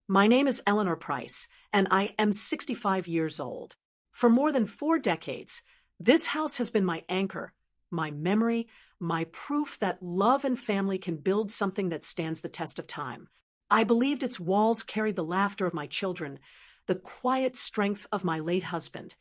My name is Eleanor Price, and I am 65 years old. For more than 4 decades, this house has been my anchor, my memory, my proof that love and family can build something that stands the test of time. I believed its walls carried the laughter of my children, the quiet strength of my late husband,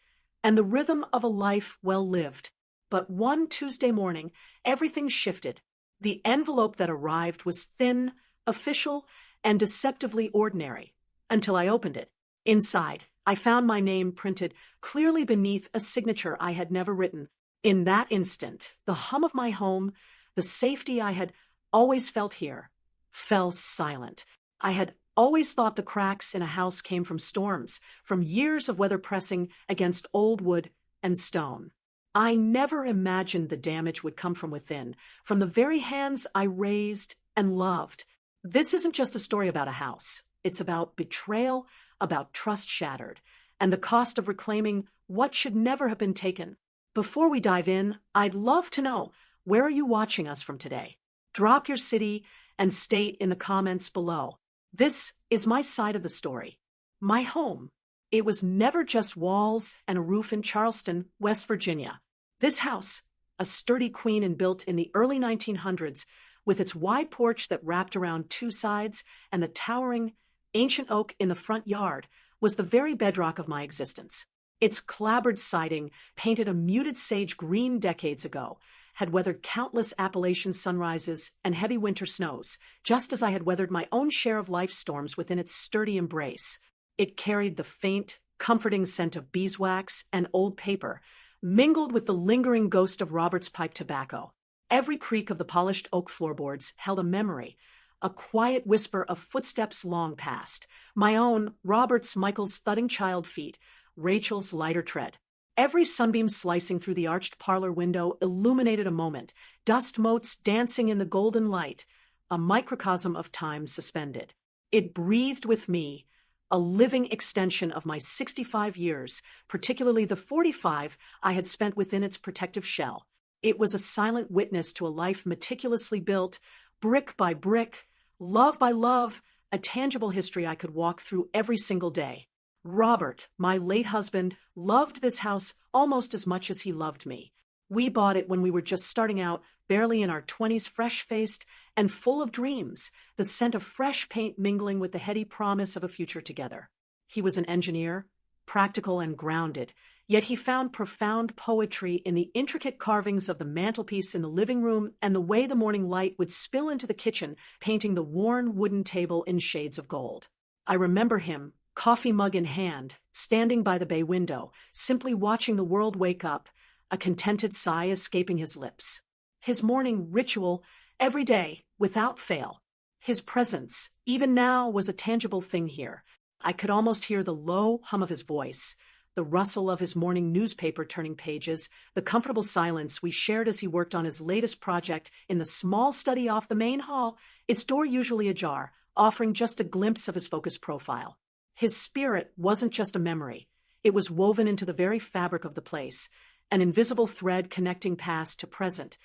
and the rhythm of a life well lived. But one Tuesday morning, everything shifted. The envelope that arrived was thin, official, and deceptively ordinary, until I opened it. Inside, I found my name printed clearly beneath a signature I had never written. In that instant, the hum of my home, the safety I had always felt here, fell silent. I had always thought the cracks in a house came from storms, from years of weather pressing against old wood and stone. I never imagined the damage would come from within, from the very hands I raised and loved. This isn't just a story about a house. It's about betrayal, about trust shattered, and the cost of reclaiming what should never have been taken. Before we dive in, I'd love to know, where are you watching us from today? Drop your city and state in the comments below. This is my side of the story. My home. It was never just walls and a roof in Charleston, West Virginia. This house, a sturdy queen and built in the early 1900s, with its wide porch that wrapped around two sides and the towering, ancient oak in the front yard, was the very bedrock of my existence. Its clapboard siding, painted a muted sage green decades ago, had weathered countless Appalachian sunrises and heavy winter snows, just as I had weathered my own share of life's storms within its sturdy embrace. It carried the faint, comforting scent of beeswax and old paper, mingled with the lingering ghost of Robert's pipe tobacco. Every creak of the polished oak floorboards held a memory, a quiet whisper of footsteps long past, my own, Robert's, Michael's thudding child feet, Rachel's lighter tread. Every sunbeam slicing through the arched parlor window illuminated a moment, dust motes dancing in the golden light, a microcosm of time suspended. It breathed with me, a living extension of my 65 years, particularly the 45 I had spent within its protective shell. It was a silent witness to a life meticulously built, brick by brick, love by love, a tangible history I could walk through every single day. Robert, my late husband, loved this house almost as much as he loved me. We bought it when we were just starting out, barely in our 20s, fresh-faced and full of dreams, the scent of fresh paint mingling with the heady promise of a future together. He was an engineer, practical and grounded, yet he found profound poetry in the intricate carvings of the mantelpiece in the living room and the way the morning light would spill into the kitchen, painting the worn wooden table in shades of gold. I remember him, coffee mug in hand, standing by the bay window, simply watching the world wake up, a contented sigh escaping his lips. His morning ritual, every day, without fail. His presence, even now, was a tangible thing here. I could almost hear the low hum of his voice, the rustle of his morning newspaper turning pages, the comfortable silence we shared as he worked on his latest project in the small study off the main hall, its door usually ajar, offering just a glimpse of his focused profile. His spirit wasn't just a memory. It was woven into the very fabric of the place, an invisible thread connecting past to present,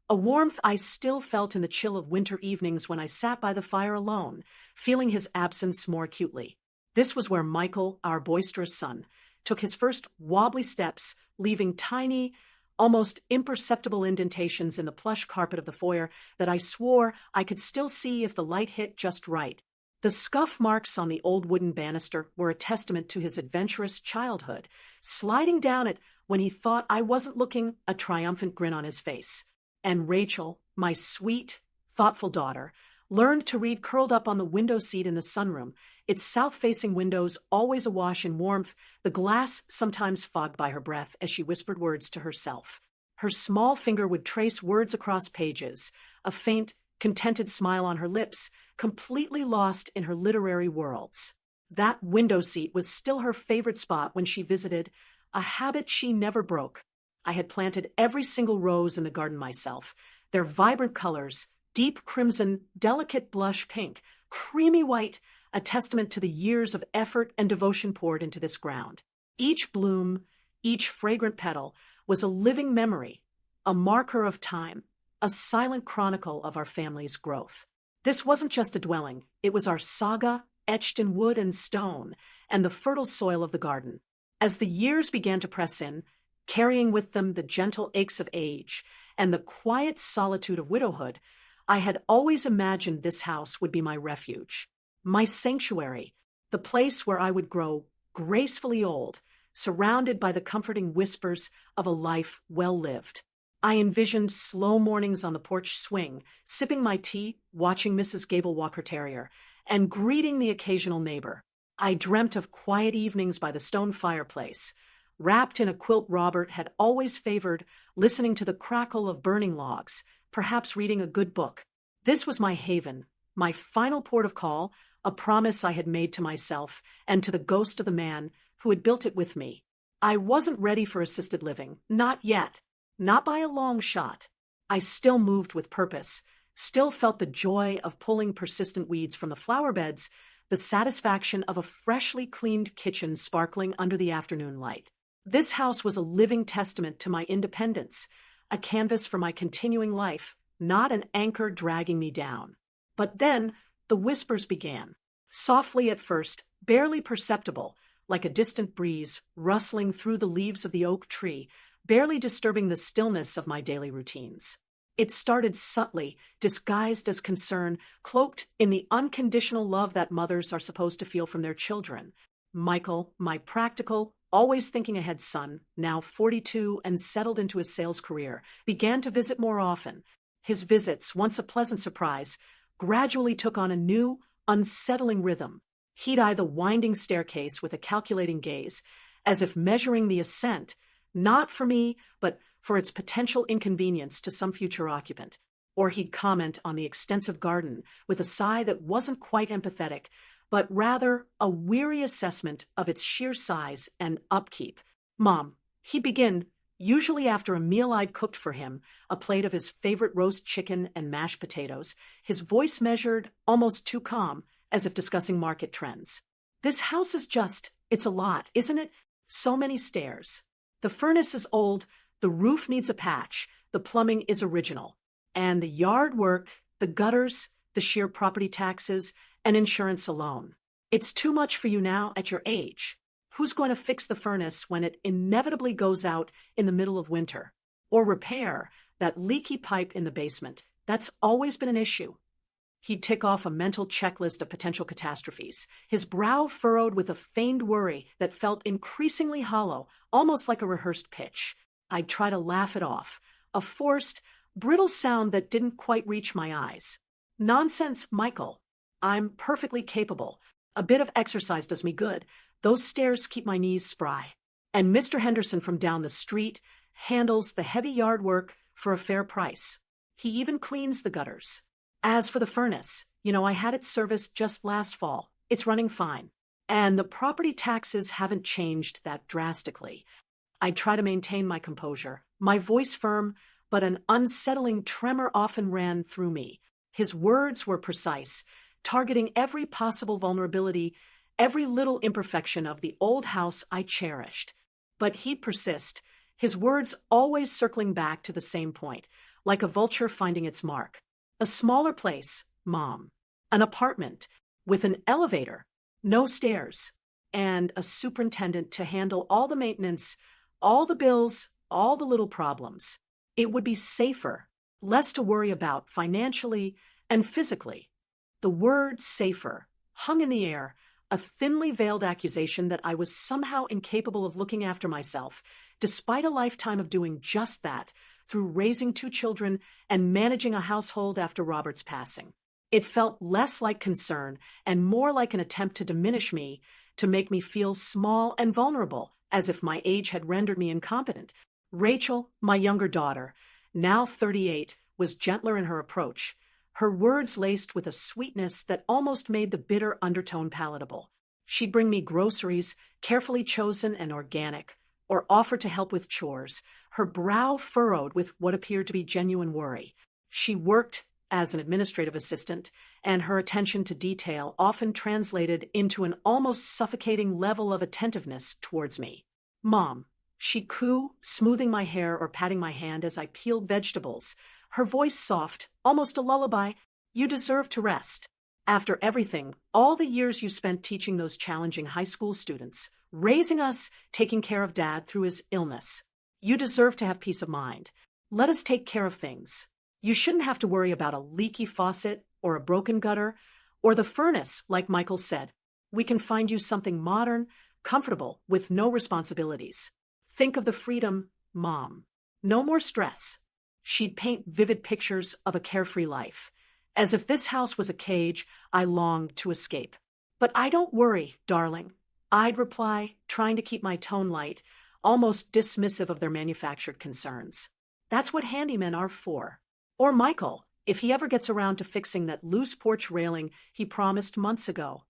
a warmth I still felt in the chill of winter evenings when I sat by the fire alone, feeling his absence more acutely. This was where Michael, our boisterous son, took his first wobbly steps, leaving tiny, almost imperceptible indentations in the plush carpet of the foyer that I swore I could still see if the light hit just right. The scuff marks on the old wooden banister were a testament to his adventurous childhood, sliding down it when he thought I wasn't looking, a triumphant grin on his face. And Rachel, my sweet, thoughtful daughter, learned to read curled up on the window seat in the sunroom, its south-facing windows always awash in warmth, the glass sometimes fogged by her breath as she whispered words to herself. Her small finger would trace words across pages, a faint, contented smile on her lips, completely lost in her literary worlds. That window seat was still her favorite spot when she visited, a habit she never broke. I had planted every single rose in the garden myself, their vibrant colors, deep crimson, delicate blush pink, creamy white, a testament to the years of effort and devotion poured into this ground. Each bloom, each fragrant petal, was a living memory, a marker of time, a silent chronicle of our family's growth. This wasn't just a dwelling, it was our saga, etched in wood and stone, and the fertile soil of the garden. As the years began to press in, carrying with them the gentle aches of age and the quiet solitude of widowhood, I had always imagined this house would be my refuge, my sanctuary, the place where I would grow gracefully old, surrounded by the comforting whispers of a life well lived. I envisioned slow mornings on the porch swing, sipping my tea, watching Mrs. Gable walk her terrier, and greeting the occasional neighbor. I dreamt of quiet evenings by the stone fireplace. Wrapped in a quilt Robert had always favored, listening to the crackle of burning logs, perhaps reading a good book. This was my haven, my final port of call, a promise I had made to myself and to the ghost of the man who had built it with me. I wasn't ready for assisted living, not yet, not by a long shot. I still moved with purpose, still felt the joy of pulling persistent weeds from the flower beds, the satisfaction of a freshly cleaned kitchen sparkling under the afternoon light. This house was a living testament to my independence, a canvas for my continuing life, not an anchor dragging me down. But then the whispers began, softly at first, barely perceptible, like a distant breeze rustling through the leaves of the oak tree, barely disturbing the stillness of my daily routines. It started subtly, disguised as concern, cloaked in the unconditional love that mothers are supposed to feel from their children. Michael, my practical, always thinking ahead son, now 42 and settled into his sales career, began to visit more often. His visits, once a pleasant surprise, gradually took on a new, unsettling rhythm. He'd eye the winding staircase with a calculating gaze, as if measuring the ascent, not for me, but for its potential inconvenience to some future occupant. Or he'd comment on the extensive garden with a sigh that wasn't quite empathetic, but rather a weary assessment of its sheer size and upkeep. Mom, he'd begin, usually after a meal I'd cooked for him, a plate of his favorite roast chicken and mashed potatoes, his voice measured, almost too calm, as if discussing market trends. This house is just, it's a lot, isn't it? So many stairs. The furnace is old, the roof needs a patch, the plumbing is original. And the yard work, the gutters, the sheer property taxes, and insurance alone. It's too much for you now at your age. Who's going to fix the furnace when it inevitably goes out in the middle of winter? Or repair that leaky pipe in the basement? That's always been an issue. He'd tick off a mental checklist of potential catastrophes, his brow furrowed with a feigned worry that felt increasingly hollow, almost like a rehearsed pitch. I'd try to laugh it off, a forced, brittle sound that didn't quite reach my eyes. Nonsense, Michael. I'm perfectly capable. A bit of exercise does me good. Those stairs keep my knees spry. And Mr. Henderson from down the street handles the heavy yard work for a fair price. He even cleans the gutters. As for the furnace, I had it serviced just last fall. It's running fine. And the property taxes haven't changed that drastically. I try to maintain my composure, my voice firm, but an unsettling tremor often ran through me. His words were precise, targeting every possible vulnerability, every little imperfection of the old house I cherished. But he'd persist, his words always circling back to the same point, like a vulture finding its mark. A smaller place, Mom. An apartment, with an elevator, no stairs, and a superintendent to handle all the maintenance, all the bills, all the little problems. It would be safer, less to worry about financially and physically. The word safer hung in the air, a thinly veiled accusation that I was somehow incapable of looking after myself, despite a lifetime of doing just that, through raising 2 children and managing a household after Robert's passing. It felt less like concern and more like an attempt to diminish me, to make me feel small and vulnerable, as if my age had rendered me incompetent. Rachel, my younger daughter, now 38, was gentler in her approach, her words laced with a sweetness that almost made the bitter undertone palatable. She'd bring me groceries, carefully chosen and organic, or offer to help with chores, her brow furrowed with what appeared to be genuine worry. She worked as an administrative assistant, and her attention to detail often translated into an almost suffocating level of attentiveness towards me. Mom, she'd coo, smoothing my hair or patting my hand as I peeled vegetables, her voice soft, almost a lullaby. You deserve to rest. After everything, all the years you spent teaching those challenging high school students, raising us, taking care of Dad through his illness, you deserve to have peace of mind. Let us take care of things. You shouldn't have to worry about a leaky faucet or a broken gutter or the furnace, like Michael said. We can find you something modern, comfortable, with no responsibilities. Think of the freedom, Mom. No more stress. She'd paint vivid pictures of a carefree life. As if this house was a cage I longed to escape. But I don't worry, darling. I'd reply, trying to keep my tone light, almost dismissive of their manufactured concerns. That's what handymen are for. Or Michael, if he ever gets around to fixing that loose porch railing he promised months ago.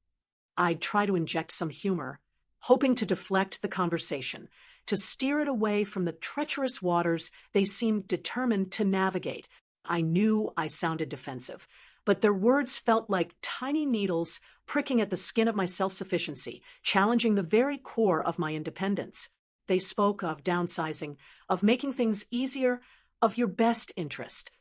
I'd try to inject some humor, hoping to deflect the conversation, to steer it away from the treacherous waters they seemed determined to navigate. I knew I sounded defensive, but their words felt like tiny needles pricking at the skin of my self-sufficiency, challenging the very core of my independence. They spoke of downsizing, of making things easier, of your best interest.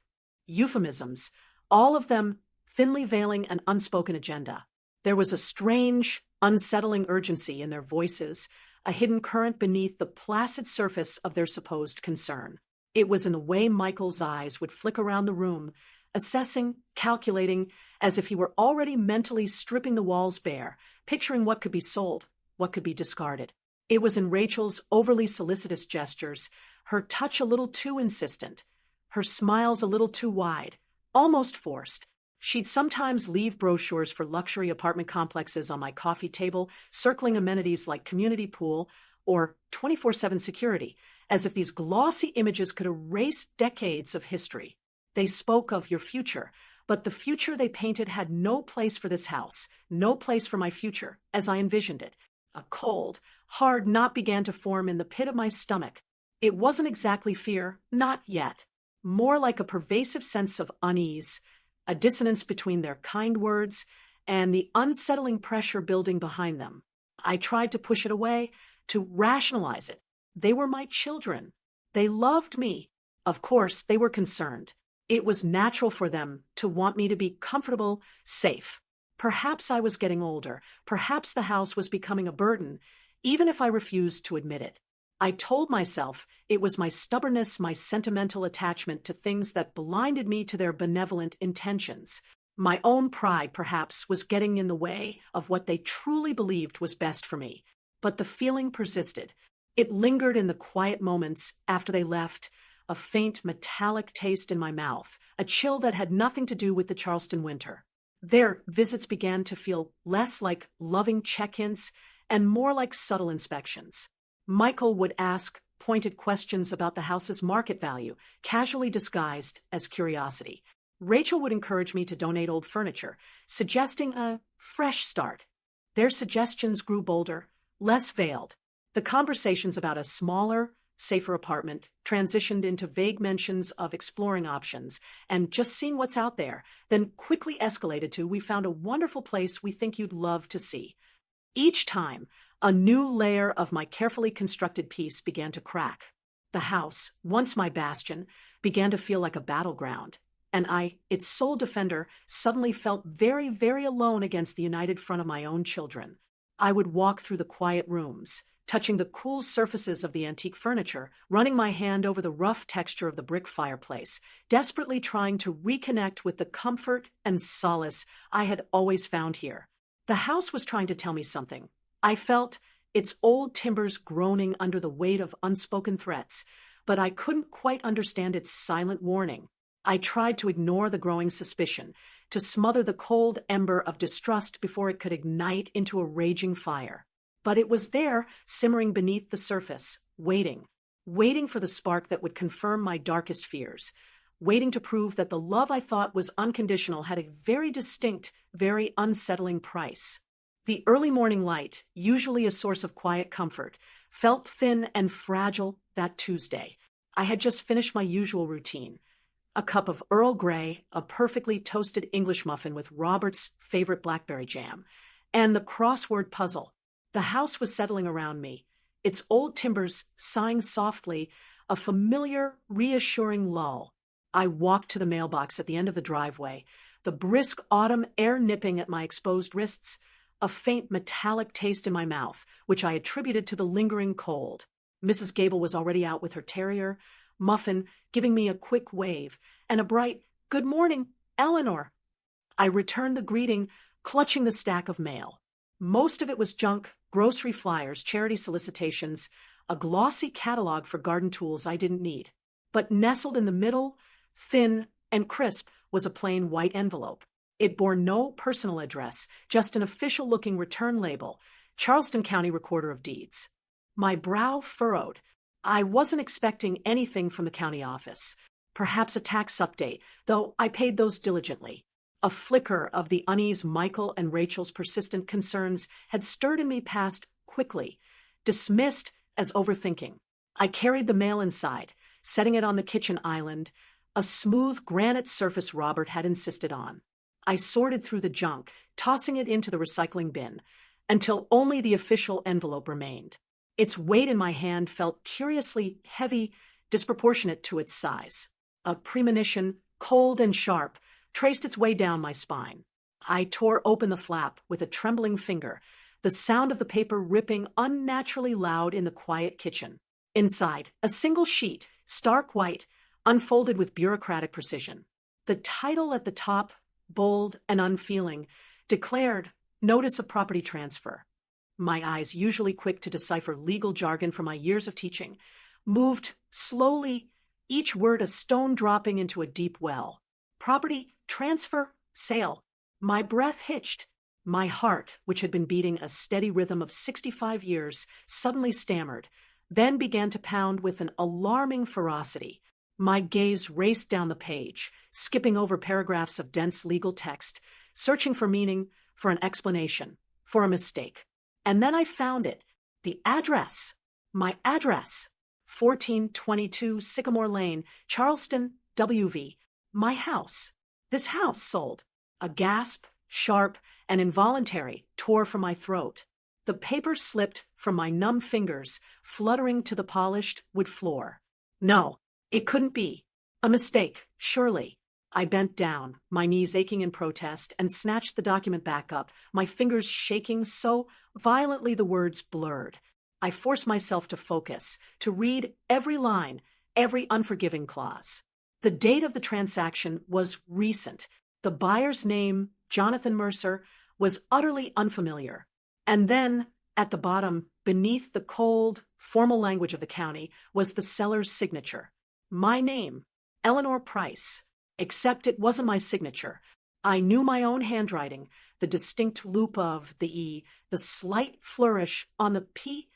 Euphemisms, all of them thinly veiling an unspoken agenda. There was a strange, unsettling urgency in their voices, a hidden current beneath the placid surface of their supposed concern. It was in the way Michael's eyes would flick around the room, assessing, calculating, as if he were already mentally stripping the walls bare, picturing what could be sold, what could be discarded. It was in Rachel's overly solicitous gestures, her touch a little too insistent, her smiles a little too wide, almost forced. She'd sometimes leave brochures for luxury apartment complexes on my coffee table, circling amenities like community pool or 24/7 security, as if these glossy images could erase decades of history. They spoke of your future, but the future they painted had no place for this house, no place for my future, as I envisioned it. A cold, hard knot began to form in the pit of my stomach. It wasn't exactly fear, not yet. More like a pervasive sense of unease, a dissonance between their kind words and the unsettling pressure building behind them. I tried to push it away, to rationalize it. They were my children. They loved me. Of course, they were concerned. It was natural for them to want me to be comfortable, safe. Perhaps I was getting older. Perhaps the house was becoming a burden, even if I refused to admit it. I told myself it was my stubbornness, my sentimental attachment to things that blinded me to their benevolent intentions. My own pride, perhaps, was getting in the way of what they truly believed was best for me. But the feeling persisted. It lingered in the quiet moments after they left, a faint metallic taste in my mouth, a chill that had nothing to do with the Charleston winter. Their visits began to feel less like loving check-ins and more like subtle inspections. Michael would ask pointed questions about the house's market value, casually disguised as curiosity. Rachel would encourage me to donate old furniture, suggesting a fresh start. Their suggestions grew bolder, less veiled. The conversations about a smaller, safer apartment transitioned into vague mentions of exploring options and just seeing what's out there, then quickly escalated to, "We found a wonderful place we think you'd love to see." Each time, a new layer of my carefully constructed peace began to crack. The house, once my bastion, began to feel like a battleground, and I, its sole defender, suddenly felt very, very alone against the united front of my own children. I would walk through the quiet rooms, touching the cool surfaces of the antique furniture, running my hand over the rough texture of the brick fireplace, desperately trying to reconnect with the comfort and solace I had always found here. The house was trying to tell me something. I felt its old timbers groaning under the weight of unspoken threats, but I couldn't quite understand its silent warning. I tried to ignore the growing suspicion, to smother the cold ember of distrust before it could ignite into a raging fire. But it was there, simmering beneath the surface, waiting for the spark that would confirm my darkest fears, waiting to prove that the love I thought was unconditional had a very distinct, very unsettling price. The early morning light, usually a source of quiet comfort, felt thin and fragile that Tuesday. I had just finished my usual routine. A cup of Earl Grey, a perfectly toasted English muffin with Robert's favorite blackberry jam, and the crossword puzzle. The house was settling around me, its old timbers sighing softly, a familiar, reassuring lull. I walked to the mailbox at the end of the driveway, the brisk autumn air nipping at my exposed wrists, a faint metallic taste in my mouth, which I attributed to the lingering cold. Mrs. Gable was already out with her terrier, Muffin giving me a quick wave, and a bright, "Good morning, Eleanor." I returned the greeting, clutching the stack of mail. Most of it was junk, grocery flyers, charity solicitations, a glossy catalog for garden tools I didn't need. But nestled in the middle, thin and crisp, was a plain white envelope. It bore no personal address, just an official-looking return label, Charleston County Recorder of Deeds. My brow furrowed. I wasn't expecting anything from the county office. Perhaps a tax update, though I paid those diligently. A flicker of the unease Michael and Rachel's persistent concerns had stirred in me past quickly, dismissed as overthinking. I carried the mail inside, setting it on the kitchen island, a smooth granite surface Robert had insisted on. I sorted through the junk, tossing it into the recycling bin, until only the official envelope remained. Its weight in my hand felt curiously heavy, disproportionate to its size. A premonition, cold and sharp, traced its way down my spine. I tore open the flap with a trembling finger, the sound of the paper ripping unnaturally loud in the quiet kitchen. Inside, a single sheet, stark white, unfolded with bureaucratic precision. The title at the top, bold and unfeeling, declared Notice of Property Transfer. My eyes, usually quick to decipher legal jargon from my years of teaching, moved slowly, each word a stone dropping into a deep well. Property, transfer, sale. My breath hitched. My heart, which had been beating a steady rhythm of 65 years, suddenly stammered, then began to pound with an alarming ferocity. My gaze raced down the page, skipping over paragraphs of dense legal text, searching for meaning, for an explanation, for a mistake. And then I found it. The address. My address. 1422 Sycamore Lane, Charleston, WV. My house. This house sold. A gasp, sharp and involuntary, tore from my throat. The paper slipped from my numb fingers, fluttering to the polished wood floor. No, it couldn't be. A mistake, surely. I bent down, my knees aching in protest, and snatched the document back up, my fingers shaking so violently the words blurred. I forced myself to focus, to read every line, every unforgiving clause. The date of the transaction was recent. The buyer's name, Jonathan Mercer, was utterly unfamiliar. And then, at the bottom, beneath the cold, formal language of the county, was the seller's signature. My name, Eleanor Price. Except it wasn't my signature. I knew my own handwriting, the distinct loop of the E, the slight flourish on the P.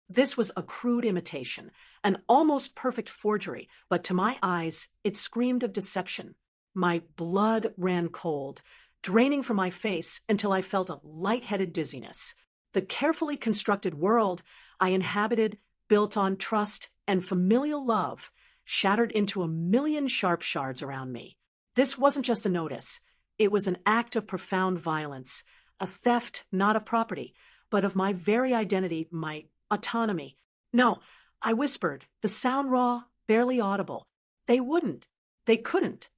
This was a crude imitation, an almost perfect forgery, but to my eyes, it screamed of deception. My blood ran cold, draining from my face until I felt a light-headed dizziness. The carefully constructed world I inhabited, built on trust and familial love, shattered into a million sharp shards around me. This wasn't just a notice. It was an act of profound violence, a theft not of property, but of my very identity, my autonomy. No, I whispered, the sound raw, barely audible. They wouldn't. They couldn't.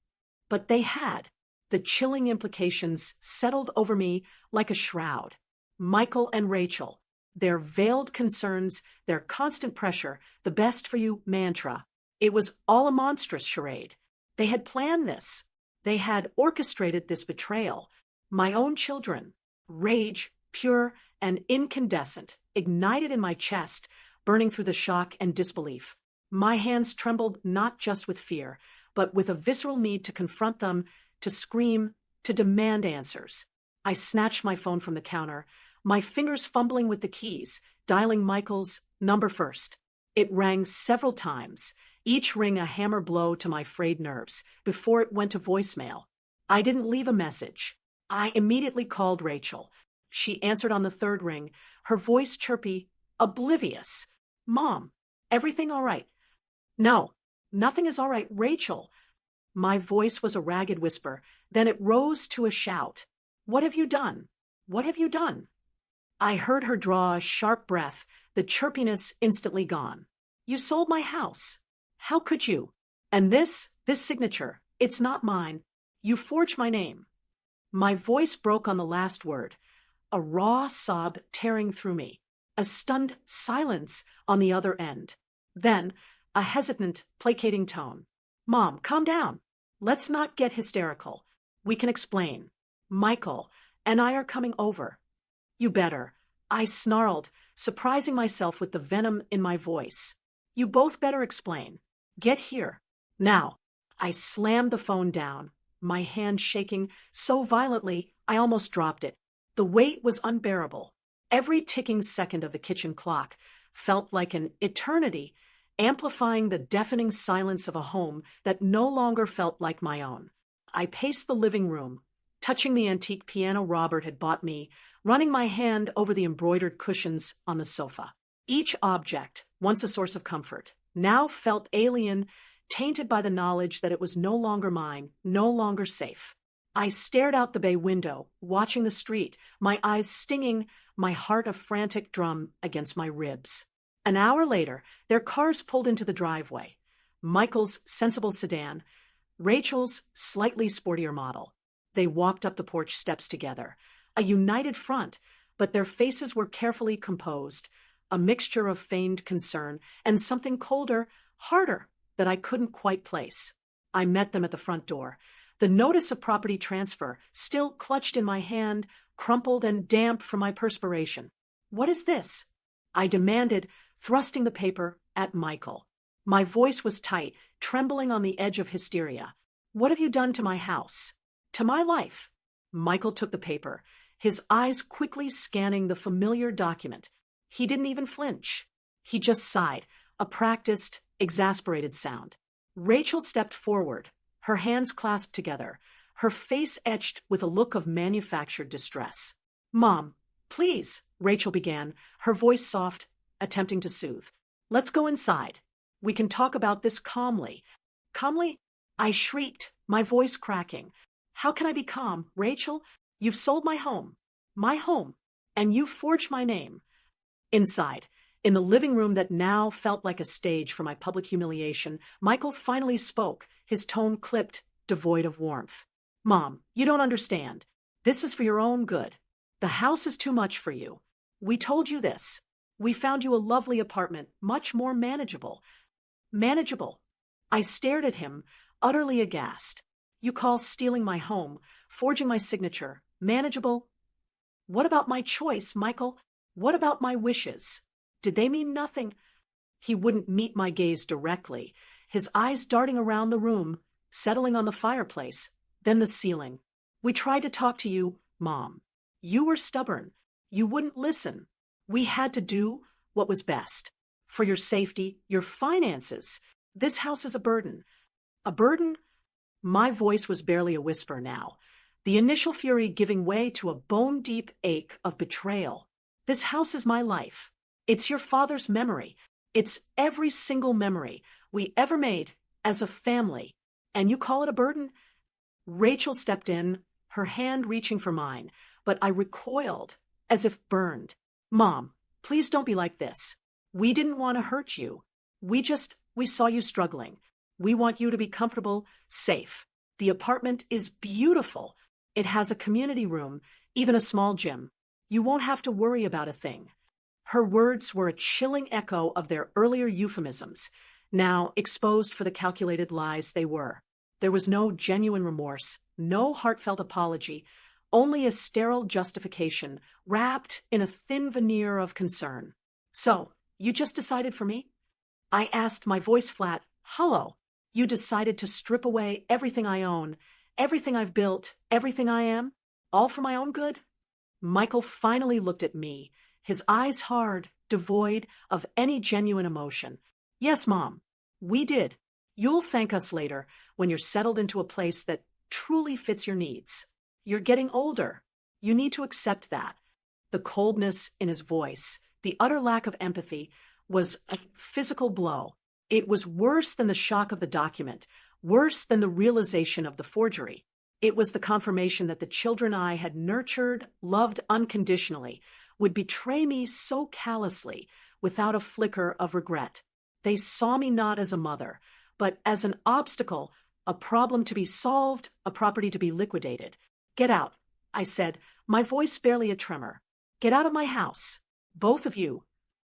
But they had. The chilling implications settled over me like a shroud. Michael and Rachel, their veiled concerns, their constant pressure, the best for you mantra. It was all a monstrous charade. They had planned this. They had orchestrated this betrayal. My own children, rage, pure and incandescent, ignited in my chest, burning through the shock and disbelief. My hands trembled not just with fear, but with a visceral need to confront them, to scream, to demand answers. I snatched my phone from the counter, my fingers fumbling with the keys, dialing Michael's number first. It rang several times, each ring a hammer blow to my frayed nerves, before it went to voicemail. I didn't leave a message. I immediately called Rachel. She answered on the third ring, her voice chirpy, oblivious. "Mom, everything all right?" "No, nothing is all right, Rachel." My voice was a ragged whisper, then it rose to a shout. "What have you done? What have you done?" I heard her draw a sharp breath, the chirpiness instantly gone. "You sold my house. How could you? And this signature, it's not mine. You forged my name. My voice broke on the last word, a raw sob tearing through me, a stunned silence on the other end. Then, a hesitant, placating tone. Mom, calm down. Let's not get hysterical. We can explain. Michael and I are coming over. You better. I snarled, surprising myself with the venom in my voice. You both better explain. Get here. Now. I slammed the phone down, my hand shaking so violently I almost dropped it. The weight was unbearable. Every ticking second of the kitchen clock felt like an eternity, amplifying the deafening silence of a home that no longer felt like my own. I paced the living room, touching the antique piano Robert had bought me, running my hand over the embroidered cushions on the sofa. Each object, once a source of comfort, now felt alien, tainted by the knowledge that it was no longer mine, no longer safe. I stared out the bay window, watching the street, my eyes stinging, my heart a frantic drum against my ribs. An hour later, their cars pulled into the driveway. Michael's sensible sedan, Rachel's slightly sportier model. They walked up the porch steps together, a united front, but their faces were carefully composed, a mixture of feigned concern and something colder, harder, that I couldn't quite place. I met them at the front door, the notice of property transfer still clutched in my hand, crumpled and damp from my perspiration. What is this? I demanded, thrusting the paper at Michael. My voice was tight, trembling on the edge of hysteria. What have you done to my house? To my life? Michael took the paper, his eyes quickly scanning the familiar document. He didn't even flinch. He just sighed, a practiced, exasperated sound. Rachel stepped forward, her hands clasped together, her face etched with a look of manufactured distress. Mom, please, Rachel began, her voice soft, attempting to soothe. Let's go inside. We can talk about this calmly. Calmly? I shrieked, my voice cracking. How can I be calm, Rachel? You've sold my home, and you've forged my name. Inside, in the living room that now felt like a stage for my public humiliation, Michael finally spoke, his tone clipped, devoid of warmth. Mom, you don't understand. This is for your own good. The house is too much for you. We told you this. We found you a lovely apartment, much more manageable. Manageable. I stared at him, utterly aghast. You call stealing my home, forging my signature, manageable? What about my choice, Michael? What about my wishes? Did they mean nothing? He wouldn't meet my gaze directly, his eyes darting around the room, settling on the fireplace, then the ceiling. We tried to talk to you, Mom. You were stubborn. You wouldn't listen. We had to do what was best. For your safety, your finances. This house is a burden. A burden? My voice was barely a whisper now, the initial fury giving way to a bone-deep ache of betrayal. This house is my life. It's your father's memory. It's every single memory we ever made as a family. And you call it a burden? Rachel stepped in, her hand reaching for mine, but I recoiled, as if burned. Mom, please don't be like this. We didn't want to hurt you. We saw you struggling. We want you to be comfortable, safe. The apartment is beautiful. It has a community room, even a small gym. You won't have to worry about a thing. Her words were a chilling echo of their earlier euphemisms, now exposed for the calculated lies they were. There was no genuine remorse, no heartfelt apology, only a sterile justification wrapped in a thin veneer of concern. So, you just decided for me? I asked, my voice flat, hollow. You decided to strip away everything I own, everything I've built, everything I am? All for my own good? Michael finally looked at me, his eyes hard, devoid of any genuine emotion. Yes, Mom, we did. You'll thank us later when you're settled into a place that truly fits your needs. You're getting older. You need to accept that. The coldness in his voice, the utter lack of empathy, was a physical blow. It was worse than the shock of the document, worse than the realization of the forgery. It was the confirmation that the children I had nurtured, loved unconditionally, would betray me so callously, without a flicker of regret. They saw me not as a mother, but as an obstacle, a problem to be solved, a property to be liquidated. Get out, I said, my voice barely a tremor. Get out of my house. Both of you.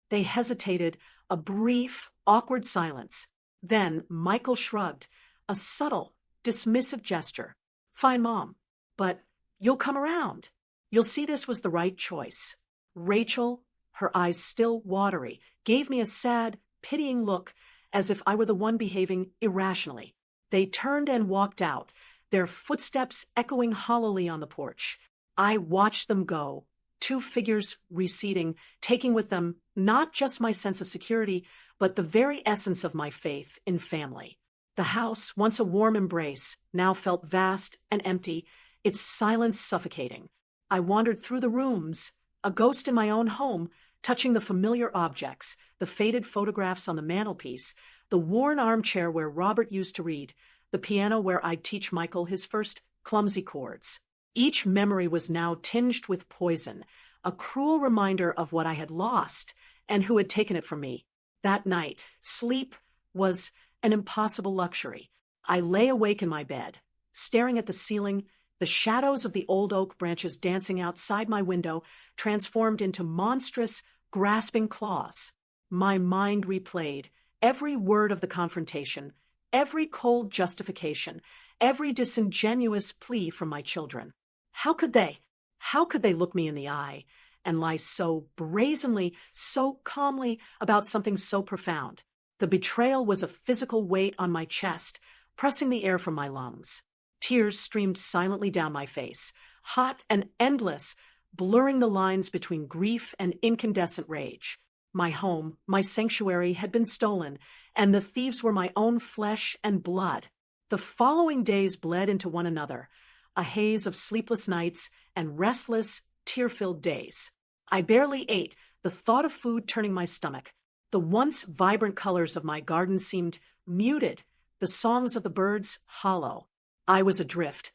They hesitated, a brief, awkward silence. Then Michael shrugged, a subtle, dismissive gesture. Fine, Mom. But you'll come around. You'll see this was the right choice. Rachel, her eyes still watery, gave me a sad, pitying look, as if I were the one behaving irrationally. They turned and walked out, their footsteps echoing hollowly on the porch. I watched them go, two figures receding, taking with them not just my sense of security, but the very essence of my faith in family. The house, once a warm embrace, now felt vast and empty, its silence suffocating. I wandered through the rooms, a ghost in my own home, touching the familiar objects, the faded photographs on the mantelpiece, the worn armchair where Robert used to read, the piano where I'd teach Michael his first clumsy chords. Each memory was now tinged with poison, a cruel reminder of what I had lost and who had taken it from me. That night, sleep was an impossible luxury. I lay awake in my bed, staring at the ceiling, the shadows of the old oak branches dancing outside my window transformed into monstrous, grasping claws. My mind replayed every word of the confrontation, every cold justification, every disingenuous plea from my children. How could they look me in the eye and lie so brazenly, so calmly about something so profound? The betrayal was a physical weight on my chest, pressing the air from my lungs. Tears streamed silently down my face, hot and endless, blurring the lines between grief and incandescent rage. My home, my sanctuary, had been stolen, and the thieves were my own flesh and blood. The following days bled into one another, a haze of sleepless nights and restless, tear-filled days. I barely ate, the thought of food turning my stomach. The once vibrant colors of my garden seemed muted, the songs of the birds hollow. I was adrift,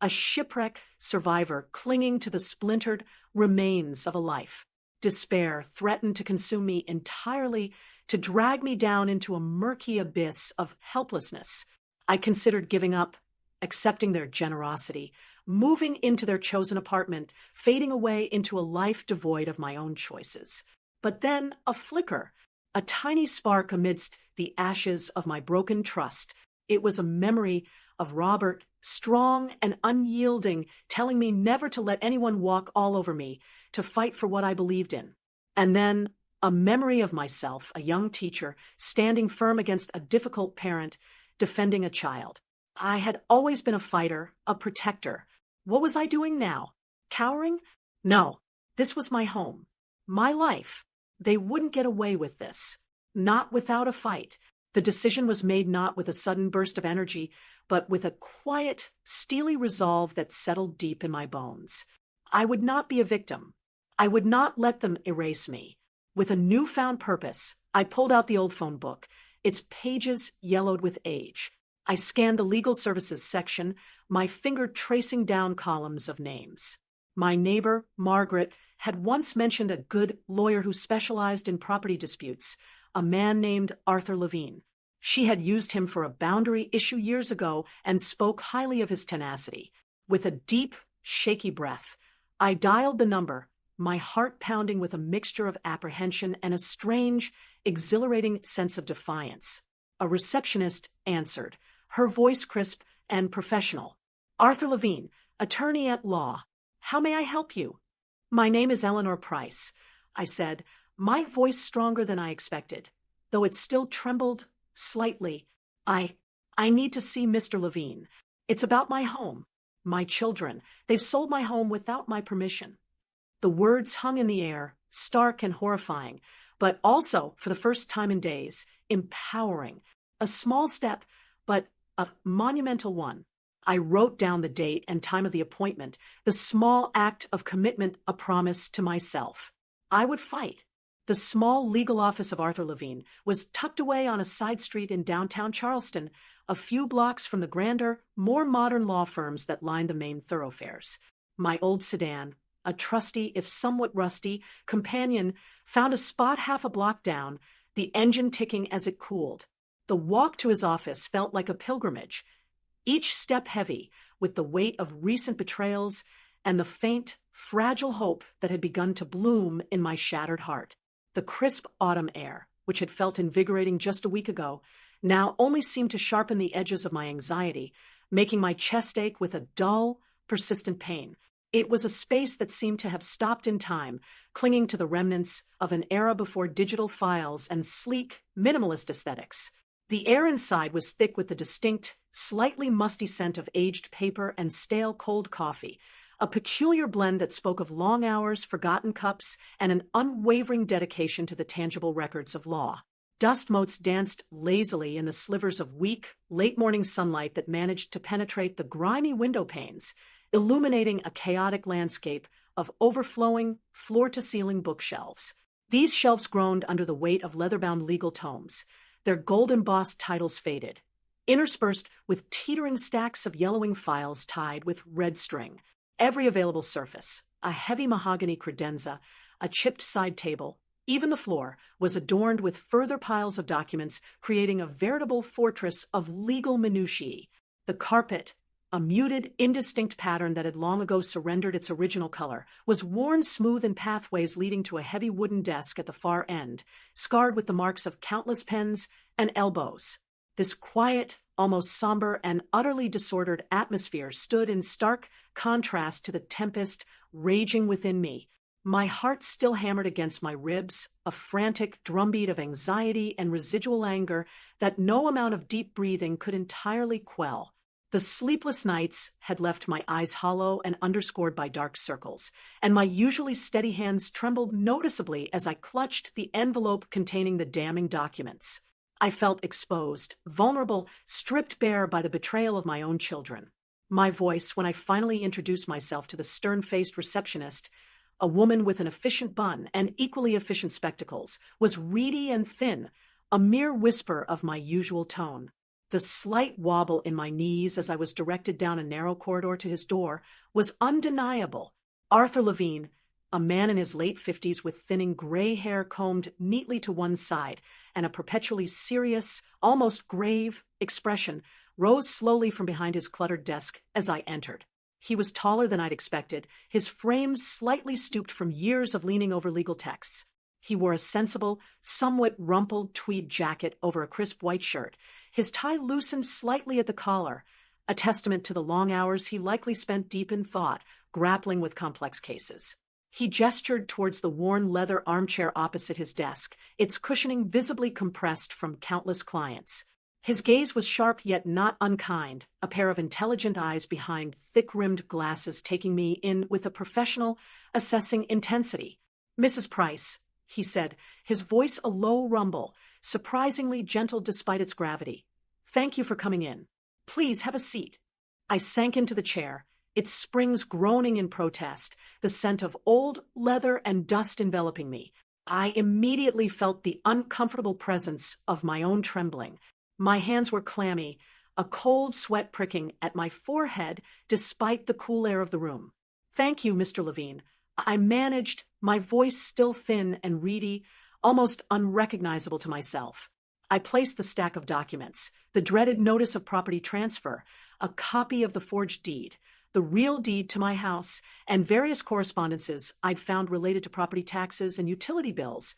a shipwreck survivor clinging to the splintered remains of a life. Despair threatened to consume me entirely, to drag me down into a murky abyss of helplessness. I considered giving up, accepting their generosity, moving into their chosen apartment, fading away into a life devoid of my own choices. But then a flicker, a tiny spark amidst the ashes of my broken trust. It was a memory of Robert, strong and unyielding, telling me never to let anyone walk all over me, to fight for what I believed in. And then a memory of myself, a young teacher, standing firm against a difficult parent, defending a child. I had always been a fighter, a protector. What was I doing now? Cowering? No, this was my home, my life. They wouldn't get away with this. Not without a fight. The decision was made not with a sudden burst of energy, but with a quiet, steely resolve that settled deep in my bones. I would not be a victim. I would not let them erase me. With a newfound purpose, I pulled out the old phone book, its pages yellowed with age. I scanned the legal services section, my finger tracing down columns of names. My neighbor, Margaret, had once mentioned a good lawyer who specialized in property disputes, a man named Arthur Levine. She had used him for a boundary issue years ago and spoke highly of his tenacity. With a deep, shaky breath, I dialed the number, my heart pounding with a mixture of apprehension and a strange, exhilarating sense of defiance. A receptionist answered, her voice crisp and professional. Arthur Levine, attorney at law. How may I help you? My name is Eleanor Price, I said, my voice stronger than I expected, though it still trembled slightly. I need to see Mr. Levine. It's about my home, my children. They've sold my home without my permission. The words hung in the air, stark and horrifying, but also, for the first time in days, empowering. A small step, but a monumental one. I wrote down the date and time of the appointment, the small act of commitment, a promise to myself. I would fight. The small legal office of Arthur Levine was tucked away on a side street in downtown Charleston, a few blocks from the grander, more modern law firms that lined the main thoroughfares. My old sedan, a trusty, if somewhat rusty, companion, found a spot half a block down, the engine ticking as it cooled. The walk to his office felt like a pilgrimage, each step heavy with the weight of recent betrayals and the faint, fragile hope that had begun to bloom in my shattered heart. The crisp autumn air, which had felt invigorating just a week ago, now only seemed to sharpen the edges of my anxiety, making my chest ache with a dull, persistent pain. It was a space that seemed to have stopped in time, clinging to the remnants of an era before digital files and sleek, minimalist aesthetics. The air inside was thick with the distinct, slightly musty scent of aged paper and stale cold coffee, a peculiar blend that spoke of long hours, forgotten cups, and an unwavering dedication to the tangible records of law. Dust motes danced lazily in the slivers of weak, late-morning sunlight that managed to penetrate the grimy window panes, illuminating a chaotic landscape of overflowing, floor-to-ceiling bookshelves. These shelves groaned under the weight of leather-bound legal tomes, their gold-embossed titles faded, interspersed with teetering stacks of yellowing files tied with red string. Every available surface, a heavy mahogany credenza, a chipped side table, even the floor, was adorned with further piles of documents, creating a veritable fortress of legal minutiae. The carpet, a muted, indistinct pattern that had long ago surrendered its original color, was worn smooth in pathways leading to a heavy wooden desk at the far end, scarred with the marks of countless pens and elbows. This quiet, almost somber, and utterly disordered atmosphere stood in stark contrast to the tempest raging within me. My heart still hammered against my ribs, a frantic drumbeat of anxiety and residual anger that no amount of deep breathing could entirely quell. The sleepless nights had left my eyes hollow and underscored by dark circles, and my usually steady hands trembled noticeably as I clutched the envelope containing the damning documents. I felt exposed, vulnerable, stripped bare by the betrayal of my own children. My voice, when I finally introduced myself to the stern-faced receptionist, a woman with an efficient bun and equally efficient spectacles, was reedy and thin, a mere whisper of my usual tone. The slight wobble in my knees as I was directed down a narrow corridor to his door was undeniable. Arthur Levine, a man in his late 50s with thinning gray hair combed neatly to one side and a perpetually serious, almost grave expression, rose slowly from behind his cluttered desk as I entered. He was taller than I'd expected, his frame slightly stooped from years of leaning over legal texts. He wore a sensible, somewhat rumpled tweed jacket over a crisp white shirt, his tie loosened slightly at the collar, a testament to the long hours he likely spent deep in thought, grappling with complex cases. He gestured towards the worn leather armchair opposite his desk, its cushioning visibly compressed from countless clients. His gaze was sharp yet not unkind, a pair of intelligent eyes behind thick-rimmed glasses taking me in with a professional, assessing intensity. "Mrs. Price," he said, his voice a low rumble, surprisingly gentle despite its gravity. "Thank you for coming in. Please have a seat." I sank into the chair, its springs groaning in protest, the scent of old leather and dust enveloping me. I immediately felt the uncomfortable presence of my own trembling. My hands were clammy, a cold sweat pricking at my forehead despite the cool air of the room. "Thank you, Mr. Levine," I managed, my voice still thin and reedy, almost unrecognizable to myself. I placed the stack of documents, the dreaded notice of property transfer, a copy of the forged deed, the real deed to my house, and various correspondences I'd found related to property taxes and utility bills,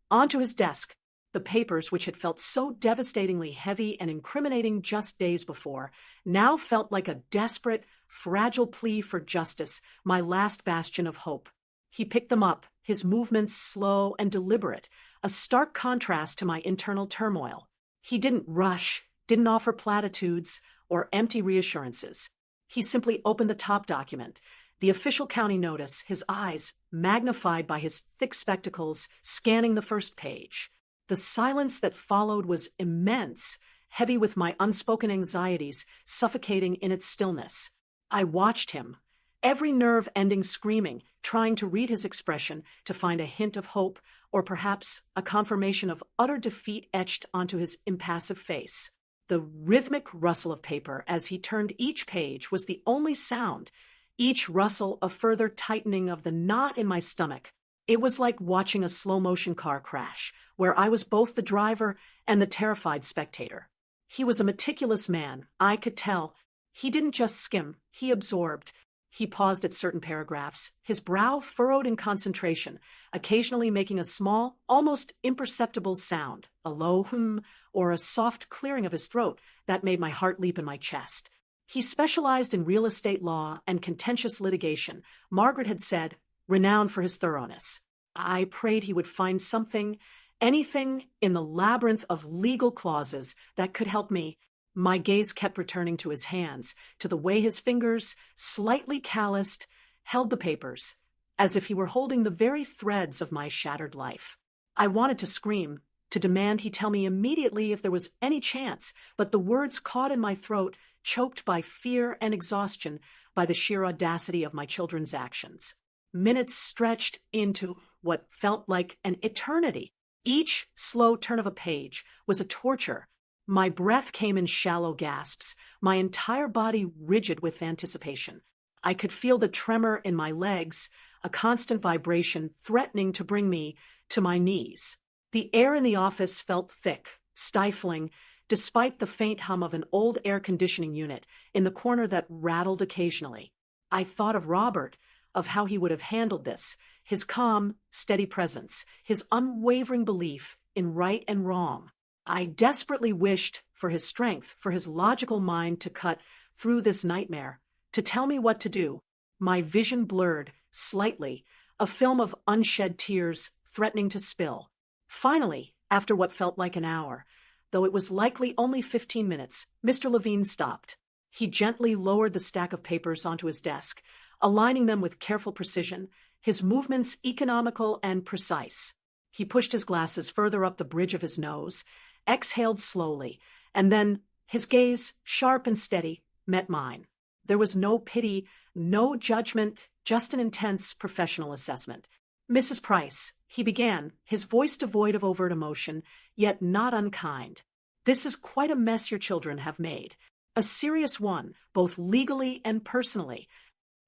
onto his desk. The papers, which had felt so devastatingly heavy and incriminating just days before, now felt like a desperate, fragile plea for justice, my last bastion of hope. He picked them up, his movements slow and deliberate, a stark contrast to my internal turmoil. He didn't rush, didn't offer platitudes or empty reassurances. He simply opened the top document, the official county notice, his eyes, magnified by his thick spectacles, scanning the first page. The silence that followed was immense, heavy with my unspoken anxieties, suffocating in its stillness. I watched him, every nerve ending screaming, trying to read his expression, to find a hint of hope, or perhaps a confirmation of utter defeat etched onto his impassive face. The rhythmic rustle of paper as he turned each page was the only sound, each rustle a further tightening of the knot in my stomach. It was like watching a slow-motion car crash, where I was both the driver and the terrified spectator. He was a meticulous man, I could tell. He didn't just skim, he absorbed. He paused at certain paragraphs, his brow furrowed in concentration, occasionally making a small, almost imperceptible sound, a low hum or a soft clearing of his throat that made my heart leap in my chest. He specialized in real estate law and contentious litigation, Margaret had said, renowned for his thoroughness. I prayed he would find something, anything in the labyrinth of legal clauses that could help me. My gaze kept returning to his hands, to the way his fingers, slightly calloused, held the papers, as if he were holding the very threads of my shattered life. I wanted to scream, to demand he tell me immediately if there was any chance, but the words caught in my throat, choked by fear and exhaustion, by the sheer audacity of my children's actions. Minutes stretched into what felt like an eternity. Each slow turn of a page was a torture. My breath came in shallow gasps, my entire body rigid with anticipation. I could feel the tremor in my legs, a constant vibration threatening to bring me to my knees. The air in the office felt thick, stifling, despite the faint hum of an old air conditioning unit in the corner that rattled occasionally. I thought of Robert, of how he would have handled this, his calm, steady presence, his unwavering belief in right and wrong. I desperately wished for his strength, for his logical mind to cut through this nightmare, to tell me what to do. My vision blurred, slightly, a film of unshed tears threatening to spill. Finally, after what felt like an hour, though it was likely only 15 minutes, Mr. Levine stopped. He gently lowered the stack of papers onto his desk, aligning them with careful precision, his movements economical and precise. He pushed his glasses further up the bridge of his nose, exhaled slowly, and then, his gaze, sharp and steady, met mine. There was no pity, no judgment, just an intense professional assessment. Mrs. Price, he began, his voice devoid of overt emotion, yet not unkind. This is quite a mess your children have made. A serious one, both legally and personally.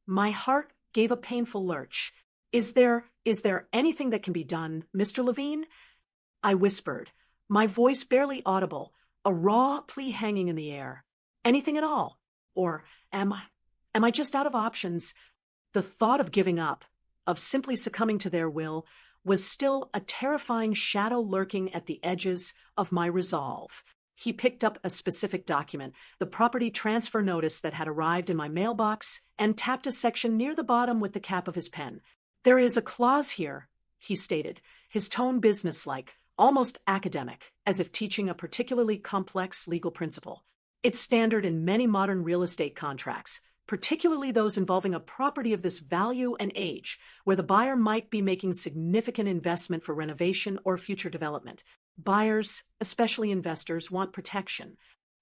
My heart gave a painful lurch. Is there anything that can be done, Mr. Levine? I whispered, my voice barely audible, a raw plea hanging in the air. Anything at all? Or am I just out of options? The thought of giving up, of simply succumbing to their will, was still a terrifying shadow lurking at the edges of my resolve. He picked up a specific document, the property transfer notice that had arrived in my mailbox, and tapped a section near the bottom with the cap of his pen. There is a clause here, he stated, his tone businesslike, almost academic, as if teaching a particularly complex legal principle. It's standard in many modern real estate contracts, particularly those involving a property of this value and age, where the buyer might be making significant investment for renovation or future development. Buyers, especially investors, want protection.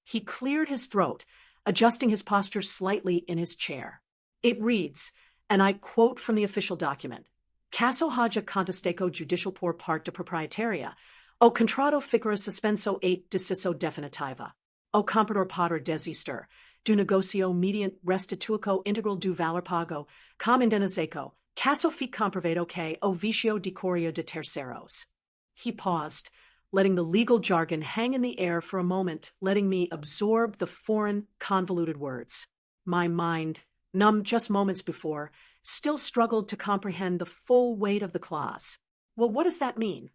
He cleared his throat, adjusting his posture slightly in his chair. It reads, and I quote from the official document, Caso haja contesteco judicial por parte proprietaria, o contrato ficere suspenso et deciso definitiva, o comprador poder desistir, do negocio mediante restituico integral do valor pago, com indenizaco, caso fic comprovado que o vicio decorio de terceros. He paused, letting the legal jargon hang in the air for a moment, letting me absorb the foreign, convoluted words. My mind, numb just moments before, still struggled to comprehend the full weight of the clause. Well, what does that mean?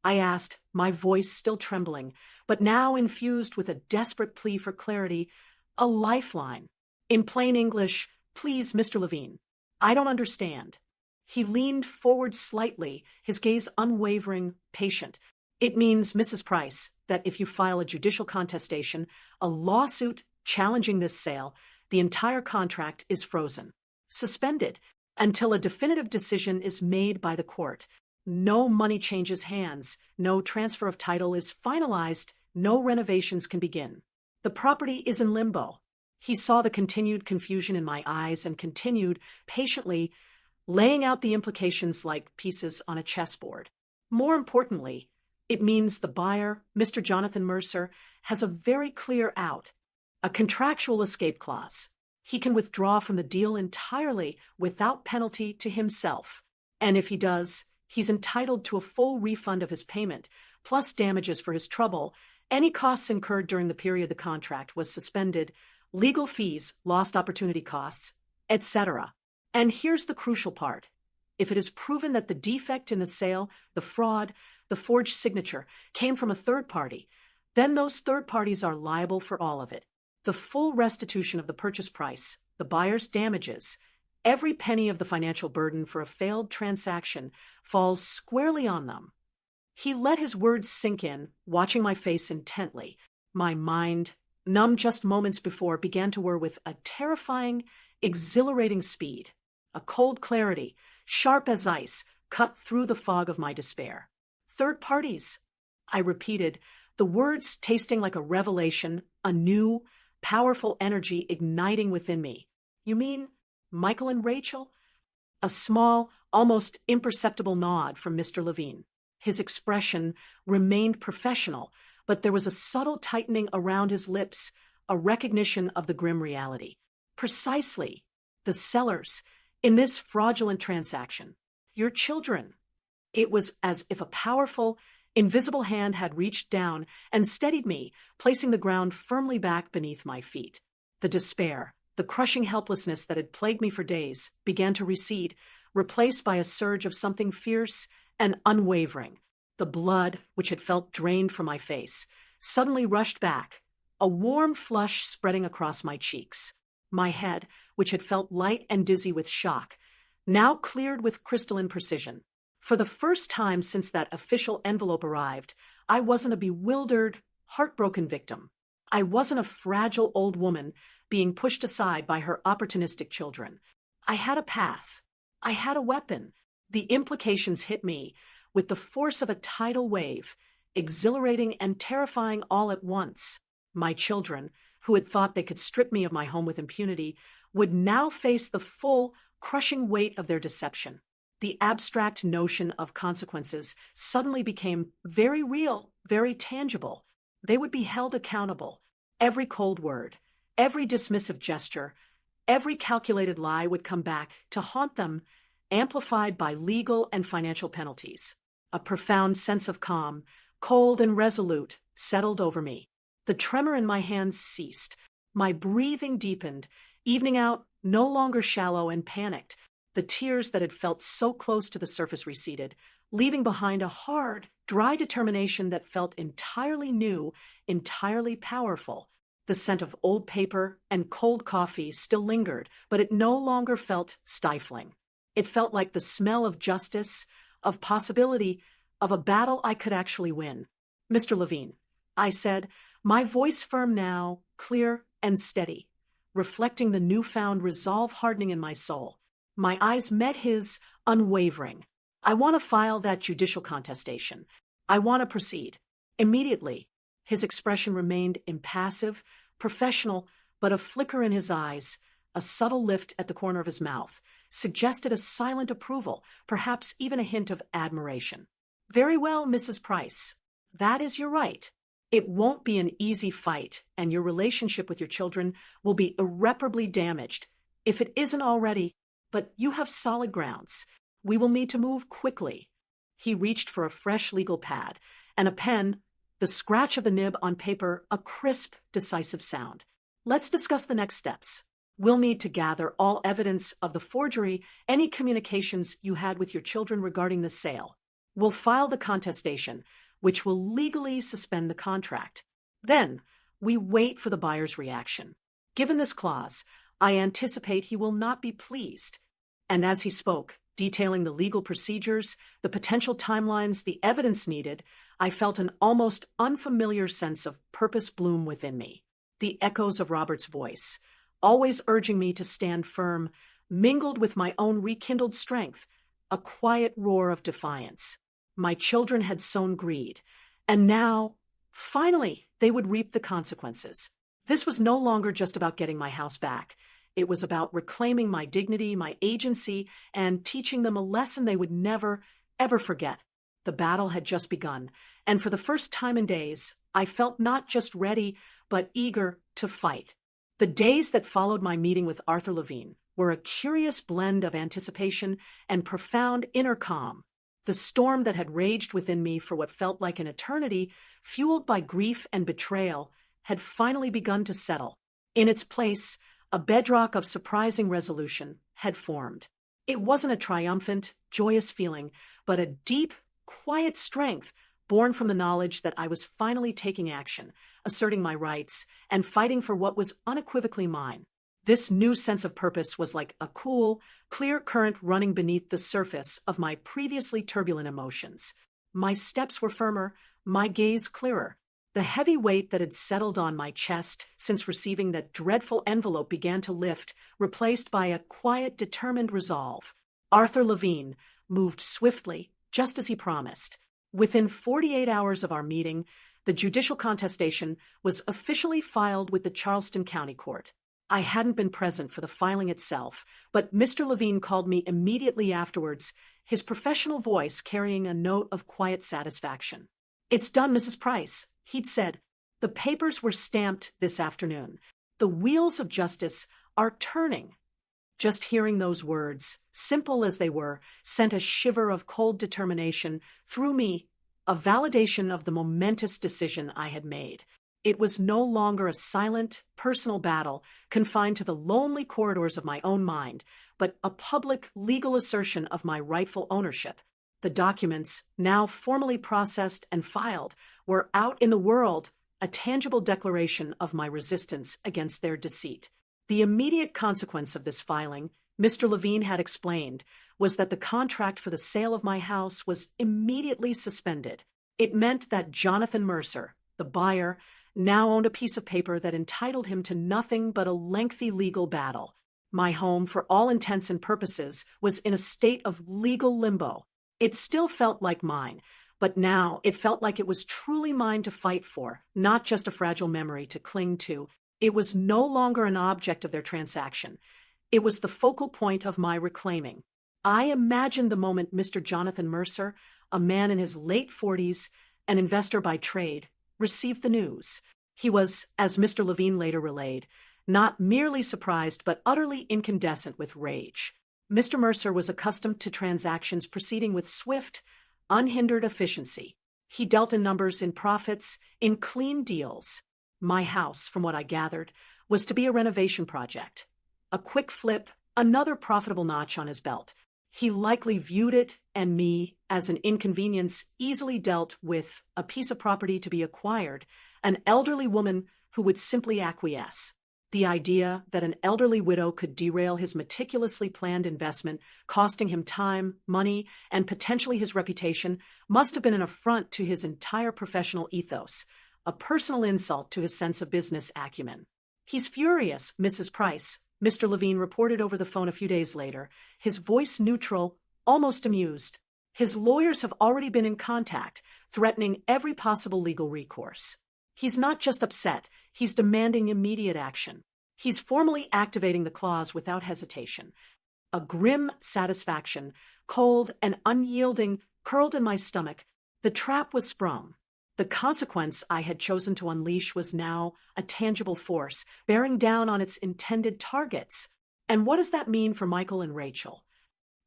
I asked, my voice still trembling, but now infused with a desperate plea for clarity, a lifeline. In plain English, please, Mr. Levine, I don't understand. He leaned forward slightly, his gaze unwavering, patient. It means, Mrs. Price, that if you file a judicial contestation, a lawsuit challenging this sale, the entire contract is frozen, suspended, until a definitive decision is made by the court. No money changes hands, no transfer of title is finalized, no renovations can begin. The property is in limbo. He saw the continued confusion in my eyes and continued, patiently, laying out the implications like pieces on a chessboard. More importantly, it means the buyer, Mr. Jonathan Mercer, has a very clear out, a contractual escape clause. He can withdraw from the deal entirely without penalty to himself. And if he does, he's entitled to a full refund of his payment, plus damages for his trouble, any costs incurred during the period the contract was suspended, legal fees, lost opportunity costs, etc. And here's the crucial part. If it is proven that the defect in the sale, the fraud, the forged signature came from a third party, then those third parties are liable for all of it. The full restitution of the purchase price, the buyer's damages, every penny of the financial burden for a failed transaction falls squarely on them. He let his words sink in, watching my face intently. My mind, numb just moments before, began to whir with a terrifying, exhilarating speed. A cold clarity, sharp as ice, cut through the fog of my despair. Third parties, I repeated, the words tasting like a revelation, a new, powerful energy igniting within me. You mean Michael and Rachel? A small, almost imperceptible nod from Mr. Levine. His expression remained professional, but there was a subtle tightening around his lips, a recognition of the grim reality. Precisely. The sellers, in this fraudulent transaction. Your children. It was as if a powerful, invisible hand had reached down and steadied me, placing the ground firmly back beneath my feet. The despair, the crushing helplessness that had plagued me for days, began to recede, replaced by a surge of something fierce and unwavering. The blood, which had felt drained from my face, suddenly rushed back, a warm flush spreading across my cheeks. My head, which had felt light and dizzy with shock, now cleared with crystalline precision. For the first time since that official envelope arrived, I wasn't a bewildered, heartbroken victim. I wasn't a fragile old woman being pushed aside by her opportunistic children. I had a path. I had a weapon. The implications hit me with the force of a tidal wave, exhilarating and terrifying all at once. My children, who had thought they could strip me of my home with impunity, would now face the full, crushing weight of their deception. The abstract notion of consequences suddenly became very real, very tangible. They would be held accountable. Every cold word, every dismissive gesture, every calculated lie would come back to haunt them, amplified by legal and financial penalties. A profound sense of calm, cold and resolute, settled over me. The tremor in my hands ceased. My breathing deepened, evening out, no longer shallow and panicked. The tears that had felt so close to the surface receded, leaving behind a hard, dry determination that felt entirely new, entirely powerful. The scent of old paper and cold coffee still lingered, but it no longer felt stifling. It felt like the smell of justice, of possibility, of a battle I could actually win. Mr. Levine, I said, my voice firm now, clear and steady, reflecting the newfound resolve hardening in my soul. My eyes met his, unwavering. I want to file that judicial contestation. I want to proceed. Immediately. His expression remained impassive, professional, but a flicker in his eyes, a subtle lift at the corner of his mouth, suggested a silent approval, perhaps even a hint of admiration. Very well, Mrs. Price. That is your right. It won't be an easy fight, and your relationship with your children will be irreparably damaged, if it isn't already. But you have solid grounds. We will need to move quickly. He reached for a fresh legal pad and a pen, the scratch of the nib on paper, a crisp, decisive sound. Let's discuss the next steps. We'll need to gather all evidence of the forgery, any communications you had with your children regarding the sale. We'll file the contestation, which will legally suspend the contract. Then, we wait for the buyer's reaction. Given this clause, I anticipate he will not be pleased. And as he spoke, detailing the legal procedures, the potential timelines, the evidence needed, I felt an almost unfamiliar sense of purpose bloom within me. The echoes of Robert's voice, always urging me to stand firm, mingled with my own rekindled strength, a quiet roar of defiance. My children had sown greed, and now, finally, they would reap the consequences. This was no longer just about getting my house back. It was about reclaiming my dignity, my agency, and teaching them a lesson they would never, ever forget. The battle had just begun, and for the first time in days, I felt not just ready, but eager to fight. The days that followed my meeting with Arthur Levine were a curious blend of anticipation and profound inner calm. The storm that had raged within me for what felt like an eternity, fueled by grief and betrayal, had finally begun to settle. In its place, A bedrock of surprising resolution had formed. It wasn't a triumphant, joyous feeling, but a deep, quiet strength born from the knowledge that I was finally taking action, asserting my rights, and fighting for what was unequivocally mine. This new sense of purpose was like a cool, clear current running beneath the surface of my previously turbulent emotions. My steps were firmer, my gaze clearer. The heavy weight that had settled on my chest since receiving that dreadful envelope began to lift, replaced by a quiet, determined resolve. Arthur Levine moved swiftly, just as he promised. Within 48 hours of our meeting, the judicial contestation was officially filed with the Charleston County Court. I hadn't been present for the filing itself, but Mr. Levine called me immediately afterwards, his professional voice carrying a note of quiet satisfaction. "It's done, Mrs. Price," he'd said. "The papers were stamped this afternoon. The wheels of justice are turning." Just hearing those words, simple as they were, sent a shiver of cold determination through me, a validation of the momentous decision I had made. It was no longer a silent, personal battle confined to the lonely corridors of my own mind, but a public, legal assertion of my rightful ownership. The documents, now formally processed and filed, were out in the world, a tangible declaration of my resistance against their deceit. The immediate consequence of this filing, Mr. Levine had explained, was that the contract for the sale of my house was immediately suspended. It meant that Jonathan Mercer, the buyer, now owned a piece of paper that entitled him to nothing but a lengthy legal battle. My home, for all intents and purposes, was in a state of legal limbo. It still felt like mine, but now it felt like it was truly mine to fight for, not just a fragile memory to cling to. It was no longer an object of their transaction. It was the focal point of my reclaiming. I imagined the moment Mr. Jonathan Mercer, a man in his late 40s, an investor by trade, received the news. He was, as Mr. Levine later relayed, not merely surprised but utterly incandescent with rage. Mr. Mercer was accustomed to transactions proceeding with swift, unhindered efficiency. He dealt in numbers, in profits, in clean deals. My house, from what I gathered, was to be a renovation project. A quick flip, another profitable notch on his belt. He likely viewed it and me as an inconvenience easily dealt with, a piece of property to be acquired, an elderly woman who would simply acquiesce. The idea that an elderly widow could derail his meticulously planned investment, costing him time, money, and potentially his reputation, must have been an affront to his entire professional ethos, a personal insult to his sense of business acumen. "He's furious, Mrs. Price," Mr. Levine reported over the phone a few days later, his voice neutral, almost amused. "His lawyers have already been in contact, threatening every possible legal recourse. He's not just upset, he's demanding immediate action. He's formally activating the clause without hesitation." A grim satisfaction, cold and unyielding, curled in my stomach. The trap was sprung. The consequence I had chosen to unleash was now a tangible force, bearing down on its intended targets. "And what does that mean for Michael and Rachel?"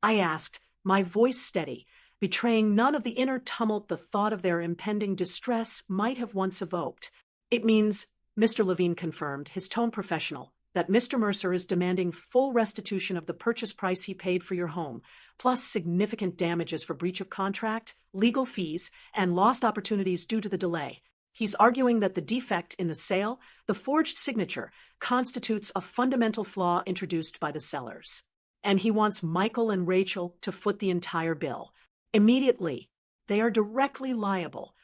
I asked, my voice steady, betraying none of the inner tumult the thought of their impending distress might have once evoked. "It means," Mr. Levine confirmed, his tone professional, "that Mr. Mercer is demanding full restitution of the purchase price he paid for your home, plus significant damages for breach of contract, legal fees, and lost opportunities due to the delay. He's arguing that the defect in the sale, the forged signature, constitutes a fundamental flaw introduced by the sellers. And he wants Michael and Rachel to foot the entire bill. Immediately. They are directly liable."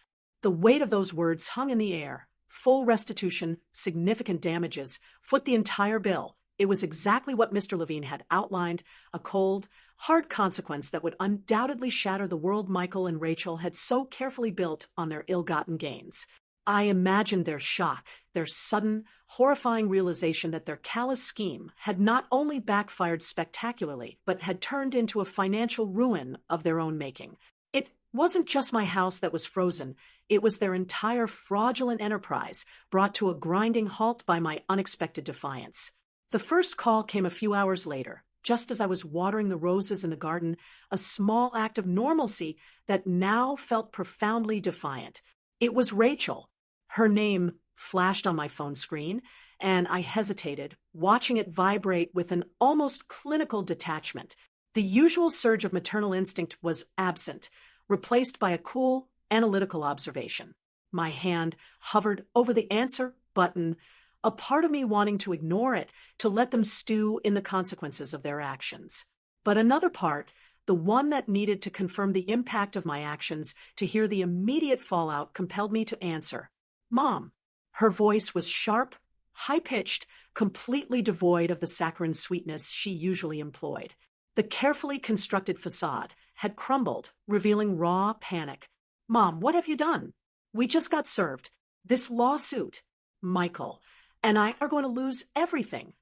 The weight of those words hung in the air. Full restitution, significant damages, foot the entire bill. It was exactly what Mr. Levine had outlined, a cold, hard consequence that would undoubtedly shatter the world Michael and Rachel had so carefully built on their ill-gotten gains. I imagined their shock, their sudden, horrifying realization that their callous scheme had not only backfired spectacularly, but had turned into a financial ruin of their own making. It wasn't just my house that was frozen. It was their entire fraudulent enterprise, brought to a grinding halt by my unexpected defiance. The first call came a few hours later, just as I was watering the roses in the garden, a small act of normalcy that now felt profoundly defiant. It was Rachel. Her name flashed on my phone screen, and I hesitated, watching it vibrate with an almost clinical detachment. The usual surge of maternal instinct was absent, replaced by a cool, analytical observation. My hand hovered over the answer button, a part of me wanting to ignore it, to let them stew in the consequences of their actions. But another part, the one that needed to confirm the impact of my actions, to hear the immediate fallout, compelled me to answer. Mom. Her voice was sharp, high-pitched, completely devoid of the saccharine sweetness she usually employed. The carefully constructed facade had crumbled, revealing raw panic. Mom, what have you done? We just got served. This lawsuit. Michael and I are going to lose everything.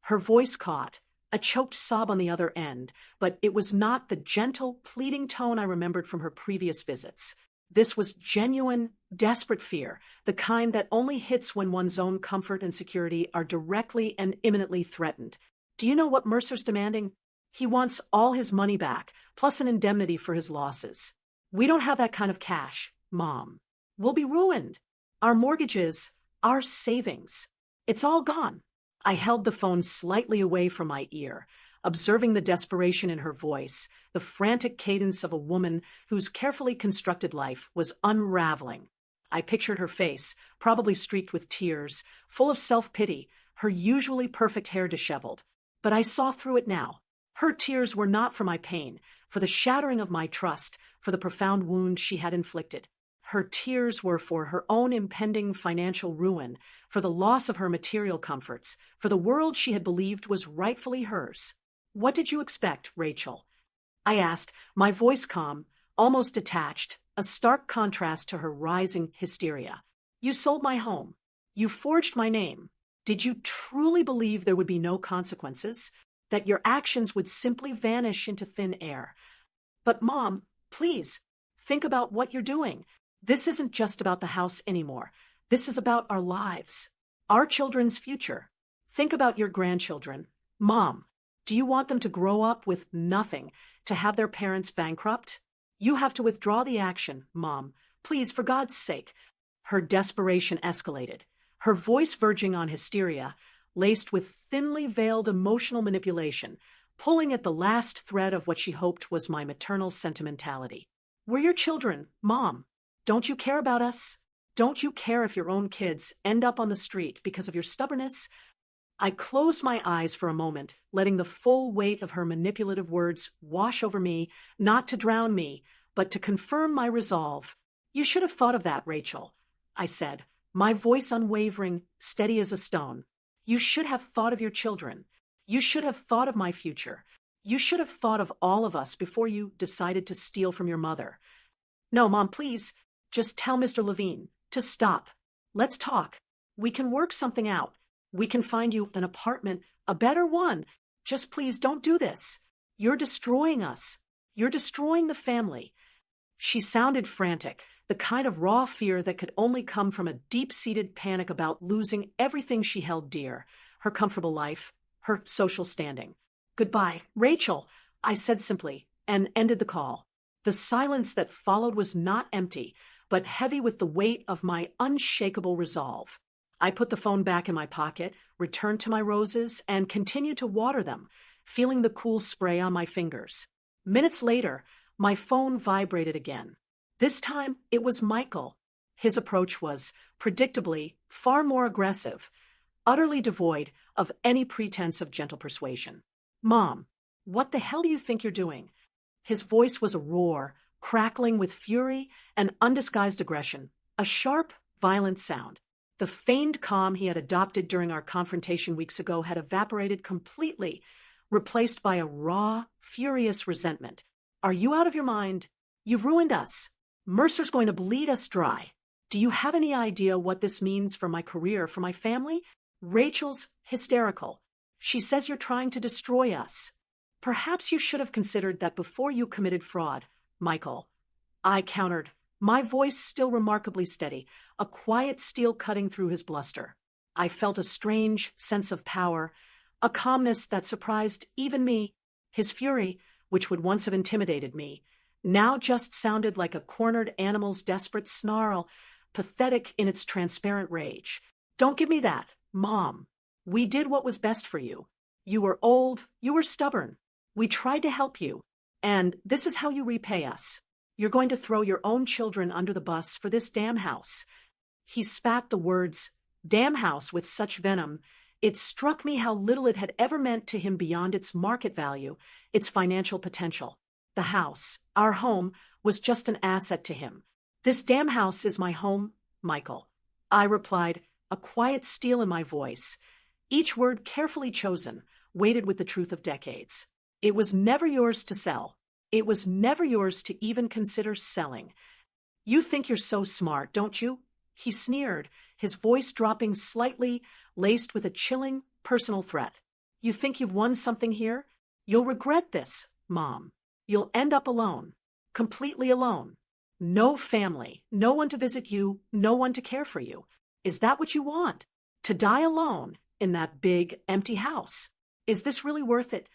Her voice caught, a choked sob on the other end, but it was not the gentle, pleading tone I remembered from her previous visits. This was genuine, desperate fear, the kind that only hits when one's own comfort and security are directly and imminently threatened. Do you know what Mercer's demanding? He wants all his money back, plus an indemnity for his losses. We don't have that kind of cash, Mom. We'll be ruined. Our mortgages, our savings. It's all gone. I held the phone slightly away from my ear, observing the desperation in her voice, the frantic cadence of a woman whose carefully constructed life was unraveling. I pictured her face, probably streaked with tears, full of self-pity, her usually perfect hair disheveled. But I saw through it now. Her tears were not for my pain, for the shattering of my trust, for the profound wound she had inflicted. Her tears were for her own impending financial ruin, for the loss of her material comforts, for the world she had believed was rightfully hers. What did you expect, Rachel? I asked, my voice calm, almost detached, a stark contrast to her rising hysteria. You sold my home. You forged my name. Did you truly believe there would be no consequences? That your actions would simply vanish into thin air? But Mom, please, think about what you're doing. This isn't just about the house anymore. This is about our lives, our children's future. Think about your grandchildren. Mom, do you want them to grow up with nothing, to have their parents bankrupt? You have to withdraw the action, Mom. Please, for God's sake. Her desperation escalated, her voice verging on hysteria, laced with thinly veiled emotional manipulation, pulling at the last thread of what she hoped was my maternal sentimentality. We're your children, Mom. Don't you care about us? Don't you care if your own kids end up on the street because of your stubbornness? I closed my eyes for a moment, letting the full weight of her manipulative words wash over me, not to drown me, but to confirm my resolve. You should have thought of that, Rachel, I said, my voice unwavering, steady as a stone. You should have thought of your children. You should have thought of my future. You should have thought of all of us before you decided to steal from your mother. No, Mom, please. Just tell Mr. Levine to stop. Let's talk. We can work something out. We can find you an apartment, a better one. Just please don't do this. You're destroying us. You're destroying the family. She sounded frantic, the kind of raw fear that could only come from a deep-seated panic about losing everything she held dear, her comfortable life, her social standing. Goodbye, Rachel, I said simply, and ended the call. The silence that followed was not empty, but heavy with the weight of my unshakable resolve. I put the phone back in my pocket, returned to my roses, and continued to water them, feeling the cool spray on my fingers. Minutes later, my phone vibrated again. This time, it was Michael. His approach was, predictably, far more aggressive, utterly devoid of any pretense of gentle persuasion. Mom, what the hell do you think you're doing? His voice was a roar, crackling with fury and undisguised aggression, a sharp, violent sound. The feigned calm he had adopted during our confrontation weeks ago had evaporated completely, replaced by a raw, furious resentment. Are you out of your mind? You've ruined us. Mercer's going to bleed us dry. Do you have any idea what this means for my career, for my family? Rachel's hysterical. She says you're trying to destroy us. Perhaps you should have considered that before you committed fraud, Michael. I countered, my voice still remarkably steady, a quiet steel cutting through his bluster. I felt a strange sense of power, a calmness that surprised even me. His fury, which would once have intimidated me, now just sounded like a cornered animal's desperate snarl, pathetic in its transparent rage. Don't give me that, Mom, we did what was best for you. You were old, you were stubborn. We tried to help you, and this is how you repay us. You're going to throw your own children under the bus for this damn house." He spat the words, "damn house," with such venom. It struck me how little it had ever meant to him beyond its market value, its financial potential. The house, our home, was just an asset to him. "This damn house is my home, Michael," I replied, a quiet steel in my voice, each word carefully chosen, weighted with the truth of decades. "It was never yours to sell. It was never yours to even consider selling. You think you're so smart, don't you?" He sneered, his voice dropping slightly, laced with a chilling, personal threat. "You think you've won something here? You'll regret this, Mom. You'll end up alone. Completely alone. No family, no one to visit you, no one to care for you. Is that what you want? To die alone in that big, empty house? Is this really worth it?"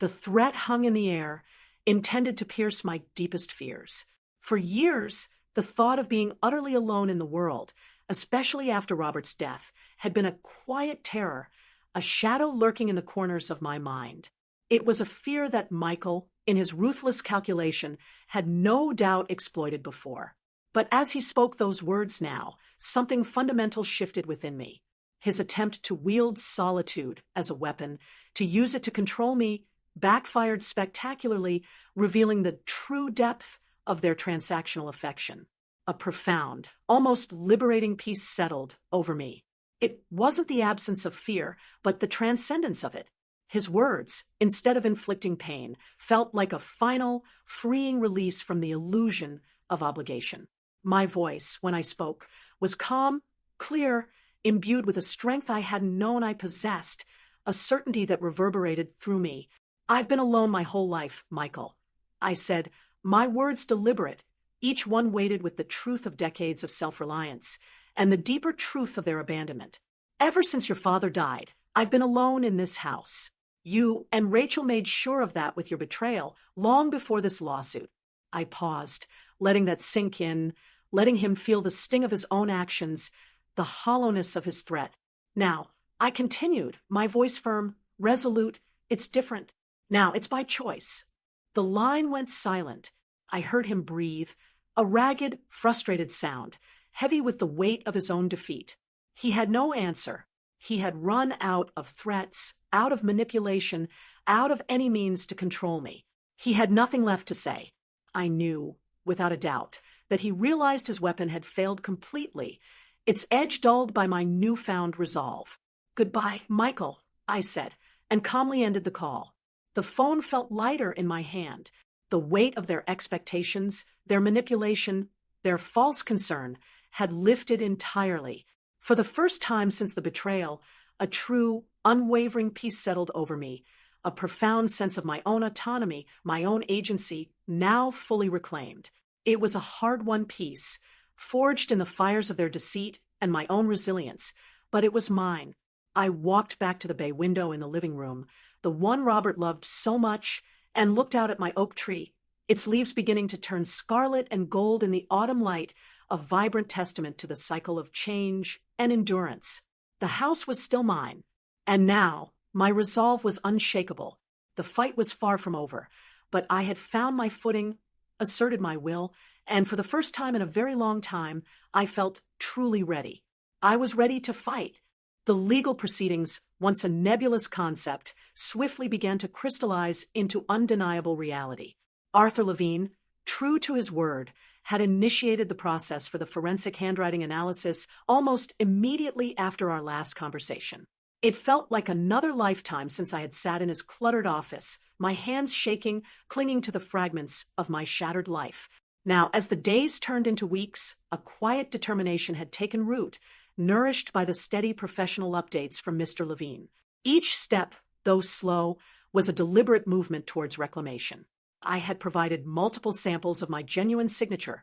The threat hung in the air, intended to pierce my deepest fears. For years, the thought of being utterly alone in the world, especially after Robert's death, had been a quiet terror, a shadow lurking in the corners of my mind. It was a fear that Michael, in his ruthless calculation, had no doubt exploited before. But as he spoke those words now, something fundamental shifted within me. His attempt to wield solitude as a weapon, to use it to control me, backfired spectacularly, revealing the true depth of their transactional affection. A profound, almost liberating peace settled over me. It wasn't the absence of fear, but the transcendence of it. His words, instead of inflicting pain, felt like a final, freeing release from the illusion of obligation. My voice, when I spoke, was calm, clear, imbued with a strength I hadn't known I possessed, a certainty that reverberated through me. "I've been alone my whole life, Michael," I said, my words deliberate, each one weighted with the truth of decades of self-reliance, and the deeper truth of their abandonment. "Ever since your father died, I've been alone in this house. You and Rachel made sure of that with your betrayal long before this lawsuit." I paused, letting that sink in, letting him feel the sting of his own actions, the hollowness of his threat. "Now," I continued, my voice firm, resolute, "it's different. Now, it's by choice." The line went silent. I heard him breathe, a ragged, frustrated sound, heavy with the weight of his own defeat. He had no answer. He had run out of threats, out of manipulation, out of any means to control me. He had nothing left to say. I knew, without a doubt, that he realized his weapon had failed completely, its edge dulled by my newfound resolve. "Goodbye, Michael," I said, and calmly ended the call. The phone felt lighter in my hand. The weight of their expectations, their manipulation, their false concern had lifted entirely. For the first time since the betrayal, a true, unwavering peace settled over me, a profound sense of my own autonomy, my own agency, now fully reclaimed. It was a hard-won peace, forged in the fires of their deceit and my own resilience, but it was mine. I walked back to the bay window in the living room, the one Robert loved so much, and looked out at my oak tree, its leaves beginning to turn scarlet and gold in the autumn light, a vibrant testament to the cycle of change and endurance. The house was still mine, and now my resolve was unshakable. The fight was far from over, but I had found my footing, asserted my will, and for the first time in a very long time, I felt truly ready. I was ready to fight. The legal proceedings, once a nebulous concept, swiftly began to crystallize into undeniable reality. Arthur Levine, true to his word, had initiated the process for the forensic handwriting analysis almost immediately after our last conversation. It felt like another lifetime since I had sat in his cluttered office, my hands shaking, clinging to the fragments of my shattered life. Now, as the days turned into weeks, a quiet determination had taken root, nourished by the steady professional updates from Mr. Levine. Each step, though slow, was a deliberate movement towards reclamation. I had provided multiple samples of my genuine signature,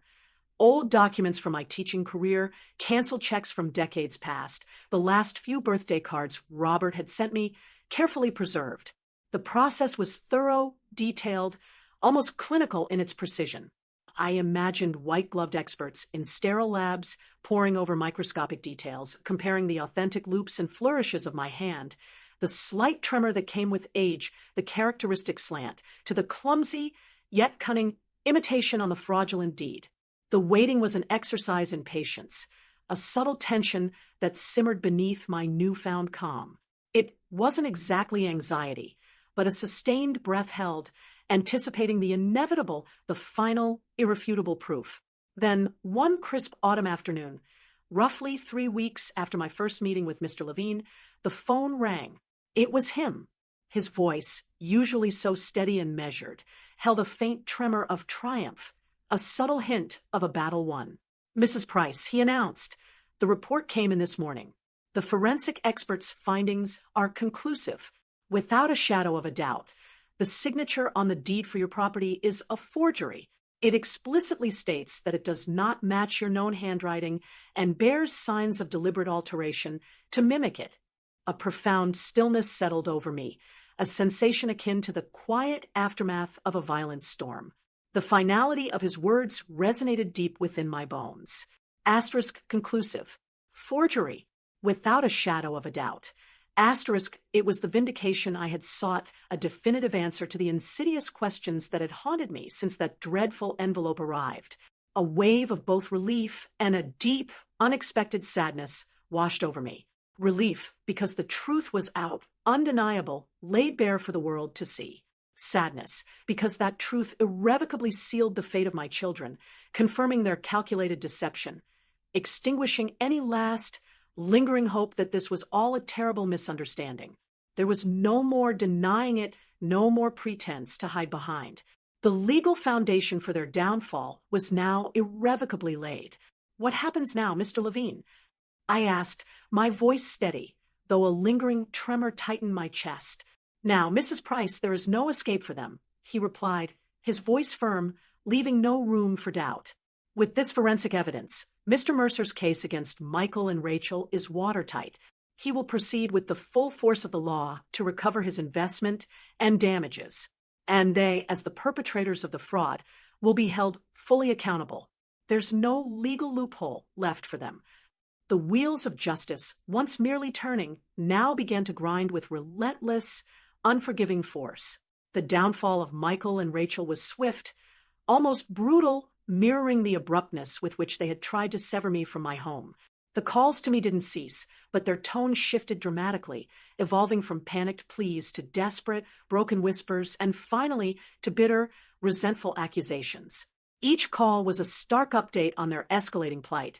old documents from my teaching career, canceled checks from decades past, the last few birthday cards Robert had sent me, carefully preserved. The process was thorough, detailed, almost clinical in its precision. I imagined white-gloved experts in sterile labs poring over microscopic details, comparing the authentic loops and flourishes of my hand, the slight tremor that came with age, the characteristic slant, to the clumsy yet cunning imitation on the fraudulent deed. The waiting was an exercise in patience, a subtle tension that simmered beneath my newfound calm. It wasn't exactly anxiety, but a sustained breath held, anticipating the inevitable, the final, irrefutable proof. Then, one crisp autumn afternoon, roughly 3 weeks after my first meeting with Mr. Levine, the phone rang. It was him. His voice, usually so steady and measured, held a faint tremor of triumph, a subtle hint of a battle won. "Mrs. Price," he announced, "the report came in this morning. The forensic expert's findings are conclusive. Without a shadow of a doubt, the signature on the deed for your property is a forgery. It explicitly states that it does not match your known handwriting and bears signs of deliberate alteration to mimic it." A profound stillness settled over me, a sensation akin to the quiet aftermath of a violent storm. The finality of his words resonated deep within my bones. Asterisk conclusive. Forgery. Without a shadow of a doubt. Asterisk, it was the vindication I had sought, a definitive answer to the insidious questions that had haunted me since that dreadful envelope arrived. A wave of both relief and a deep, unexpected sadness washed over me. Relief, because the truth was out, undeniable, laid bare for the world to see. Sadness, because that truth irrevocably sealed the fate of my children, confirming their calculated deception, extinguishing any last, lingering hope that this was all a terrible misunderstanding. There was no more denying it, no more pretense to hide behind. The legal foundation for their downfall was now irrevocably laid. "What happens now, Mr. Levine?" I asked, my voice steady, though a lingering tremor tightened my chest. "Now, Mrs. Price, there is no escape for them," he replied, his voice firm, leaving no room for doubt. "With this forensic evidence, Mr. Mercer's case against Michael and Rachel is watertight. He will proceed with the full force of the law to recover his investment and damages, and they, as the perpetrators of the fraud, will be held fully accountable. There's no legal loophole left for them." The wheels of justice, once merely turning, now began to grind with relentless, unforgiving force. The downfall of Michael and Rachel was swift, almost brutal, mirroring the abruptness with which they had tried to sever me from my home. The calls to me didn't cease, but their tone shifted dramatically, evolving from panicked pleas to desperate, broken whispers, and finally to bitter, resentful accusations. Each call was a stark update on their escalating plight,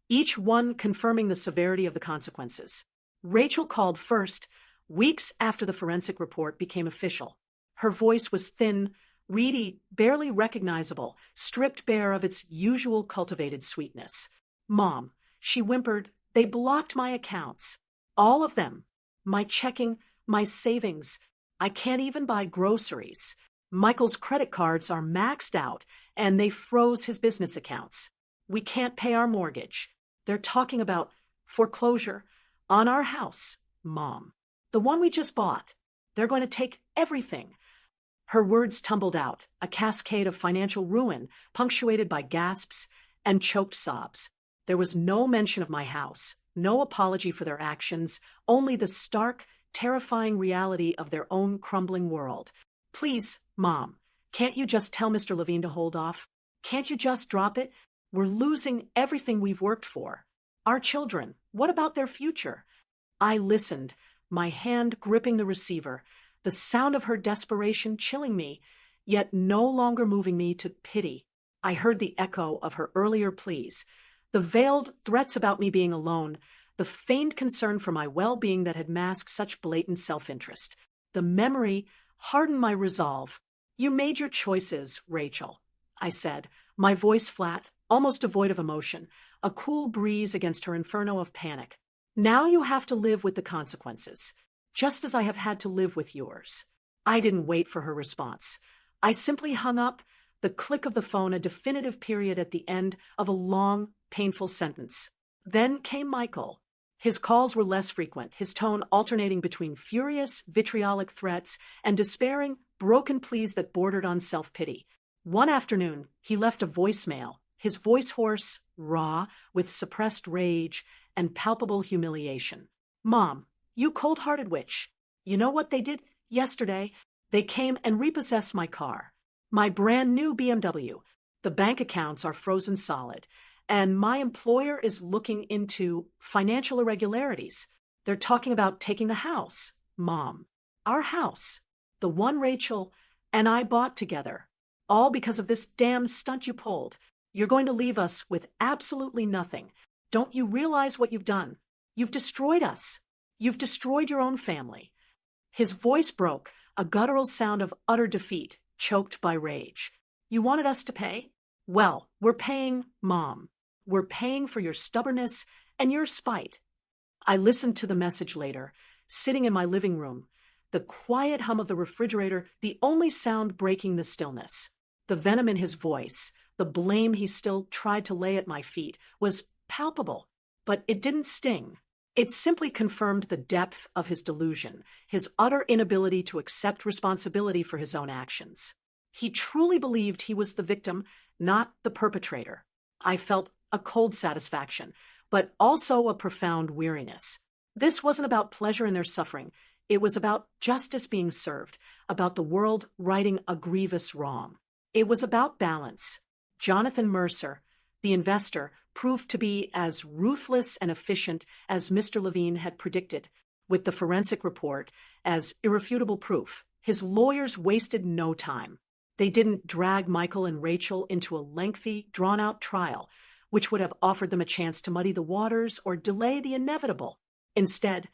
each one confirming the severity of the consequences. Rachel called first, weeks after the forensic report became official. Her voice was thin, reedy, barely recognizable, stripped bare of its usual cultivated sweetness. "Mom," she whimpered, "they blocked my accounts. All of them. My checking, my savings. I can't even buy groceries. Michael's credit cards are maxed out, and they froze his business accounts. We can't pay our mortgage. They're talking about foreclosure on our house, Mom. The one we just bought. They're going to take everything." Her words tumbled out, a cascade of financial ruin, punctuated by gasps and choked sobs. There was no mention of my house, no apology for their actions, only the stark, terrifying reality of their own crumbling world. "Please, Mom, can't you just tell Mr. Levine to hold off? Can't you just drop it? We're losing everything we've worked for. Our children, what about their future?" I listened, my hand gripping the receiver, the sound of her desperation chilling me, yet no longer moving me to pity. I heard the echo of her earlier pleas, the veiled threats about me being alone, the feigned concern for my well-being that had masked such blatant self-interest. The memory hardened my resolve. "You made your choices, Rachel," I said, my voice flat, almost devoid of emotion, a cool breeze against her inferno of panic. "Now you have to live with the consequences, just as I have had to live with yours." I didn't wait for her response. I simply hung up, the click of the phone a definitive period at the end of a long, painful sentence. Then came Michael. His calls were less frequent, his tone alternating between furious, vitriolic threats and despairing, broken pleas that bordered on self-pity. One afternoon, he left a voicemail, his voice hoarse, raw, with suppressed rage and palpable humiliation. Mom, you cold-hearted witch. You know what they did yesterday? They came and repossessed my car. My brand new BMW. The bank accounts are frozen solid. And my employer is looking into financial irregularities. They're talking about taking the house. Mom, our house. The one Rachel and I bought together. All because of this damn stunt you pulled. You're going to leave us with absolutely nothing. Don't you realize what you've done? You've destroyed us. You've destroyed your own family. His voice broke, a guttural sound of utter defeat, choked by rage. You wanted us to pay? Well, we're paying, Mom. We're paying for your stubbornness and your spite. I listened to the message later, sitting in my living room, the quiet hum of the refrigerator, the only sound breaking the stillness. The venom in his voice, the blame he still tried to lay at my feet, was palpable, but it didn't sting. It simply confirmed the depth of his delusion, his utter inability to accept responsibility for his own actions. He truly believed he was the victim, not the perpetrator. I felt a cold satisfaction, but also a profound weariness. This wasn't about pleasure in their suffering. It was about justice being served, about the world righting a grievous wrong. It was about balance. Jonathan Mercer, the investor, proved to be as ruthless and efficient as Mr. Levine had predicted, with the forensic report as irrefutable proof. His lawyers wasted no time. They didn't drag Michael and Rachel into a lengthy, drawn-out trial, which would have offered them a chance to muddy the waters or delay the inevitable. Instead,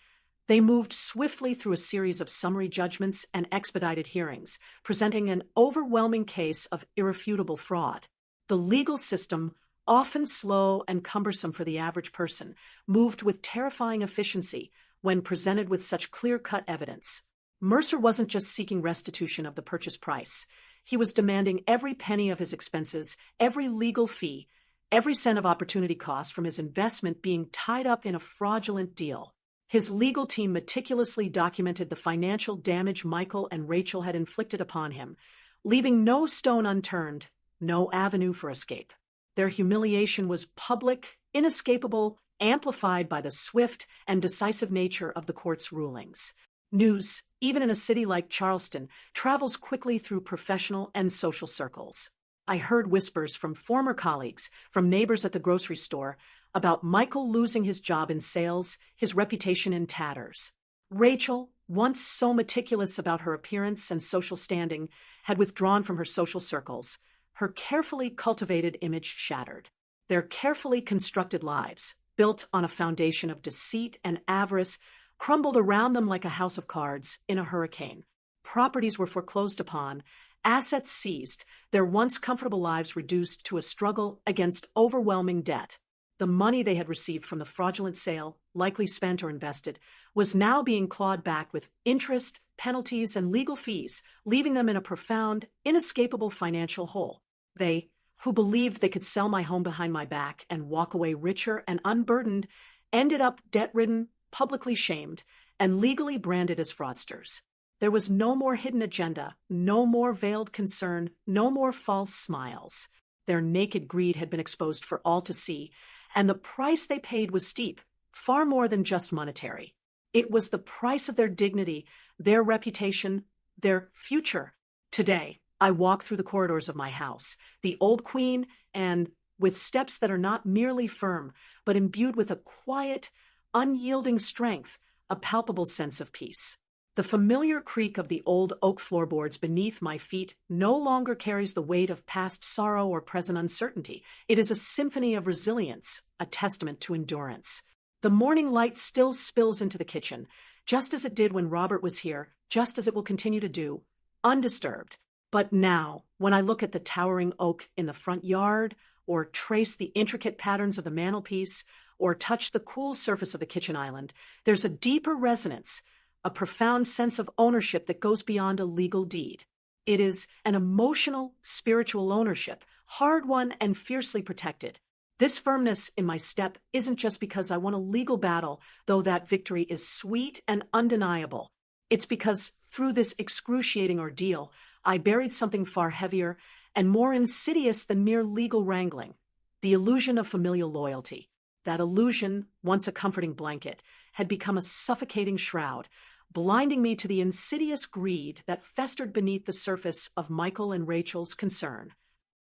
they moved swiftly through a series of summary judgments and expedited hearings, presenting an overwhelming case of irrefutable fraud. The legal system, often slow and cumbersome for the average person, moved with terrifying efficiency when presented with such clear-cut evidence. Mercer wasn't just seeking restitution of the purchase price. He was demanding every penny of his expenses, every legal fee, every cent of opportunity cost from his investment being tied up in a fraudulent deal. His legal team meticulously documented the financial damage Michael and Rachel had inflicted upon him, leaving no stone unturned, no avenue for escape. Their humiliation was public, inescapable, amplified by the swift and decisive nature of the court's rulings. News, even in a city like Charleston, travels quickly through professional and social circles. I heard whispers from former colleagues, from neighbors at the grocery store, about Michael losing his job in sales, his reputation in tatters. Rachel, once so meticulous about her appearance and social standing, had withdrawn from her social circles, her carefully cultivated image shattered. Their carefully constructed lives, built on a foundation of deceit and avarice, crumbled around them like a house of cards in a hurricane. Properties were foreclosed upon, assets seized, their once comfortable lives reduced to a struggle against overwhelming debt. The money they had received from the fraudulent sale, likely spent or invested, was now being clawed back with interest, penalties, and legal fees, leaving them in a profound, inescapable financial hole. They, who believed they could sell my home behind my back and walk away richer and unburdened, ended up debt-ridden, publicly shamed, and legally branded as fraudsters. There was no more hidden agenda, no more veiled concern, no more false smiles. Their naked greed had been exposed for all to see, and the price they paid was steep, far more than just monetary. It was the price of their dignity, their reputation, their future. Today, I walk through the corridors of my house, the old queen, and with steps that are not merely firm, but imbued with a quiet, unyielding strength, a palpable sense of peace. The familiar creak of the old oak floorboards beneath my feet no longer carries the weight of past sorrow or present uncertainty. It is a symphony of resilience, a testament to endurance. The morning light still spills into the kitchen, just as it did when Robert was here, just as it will continue to do, undisturbed. But now, when I look at the towering oak in the front yard, or trace the intricate patterns of the mantelpiece, or touch the cool surface of the kitchen island, there's a deeper resonance, a profound sense of ownership that goes beyond a legal deed. It is an emotional, spiritual ownership, hard-won and fiercely protected. This firmness in my step isn't just because I won a legal battle, though that victory is sweet and undeniable. It's because through this excruciating ordeal, I buried something far heavier and more insidious than mere legal wrangling. The illusion of familial loyalty. That illusion, once a comforting blanket, had become a suffocating shroud, blinding me to the insidious greed that festered beneath the surface of Michael and Rachel's concern.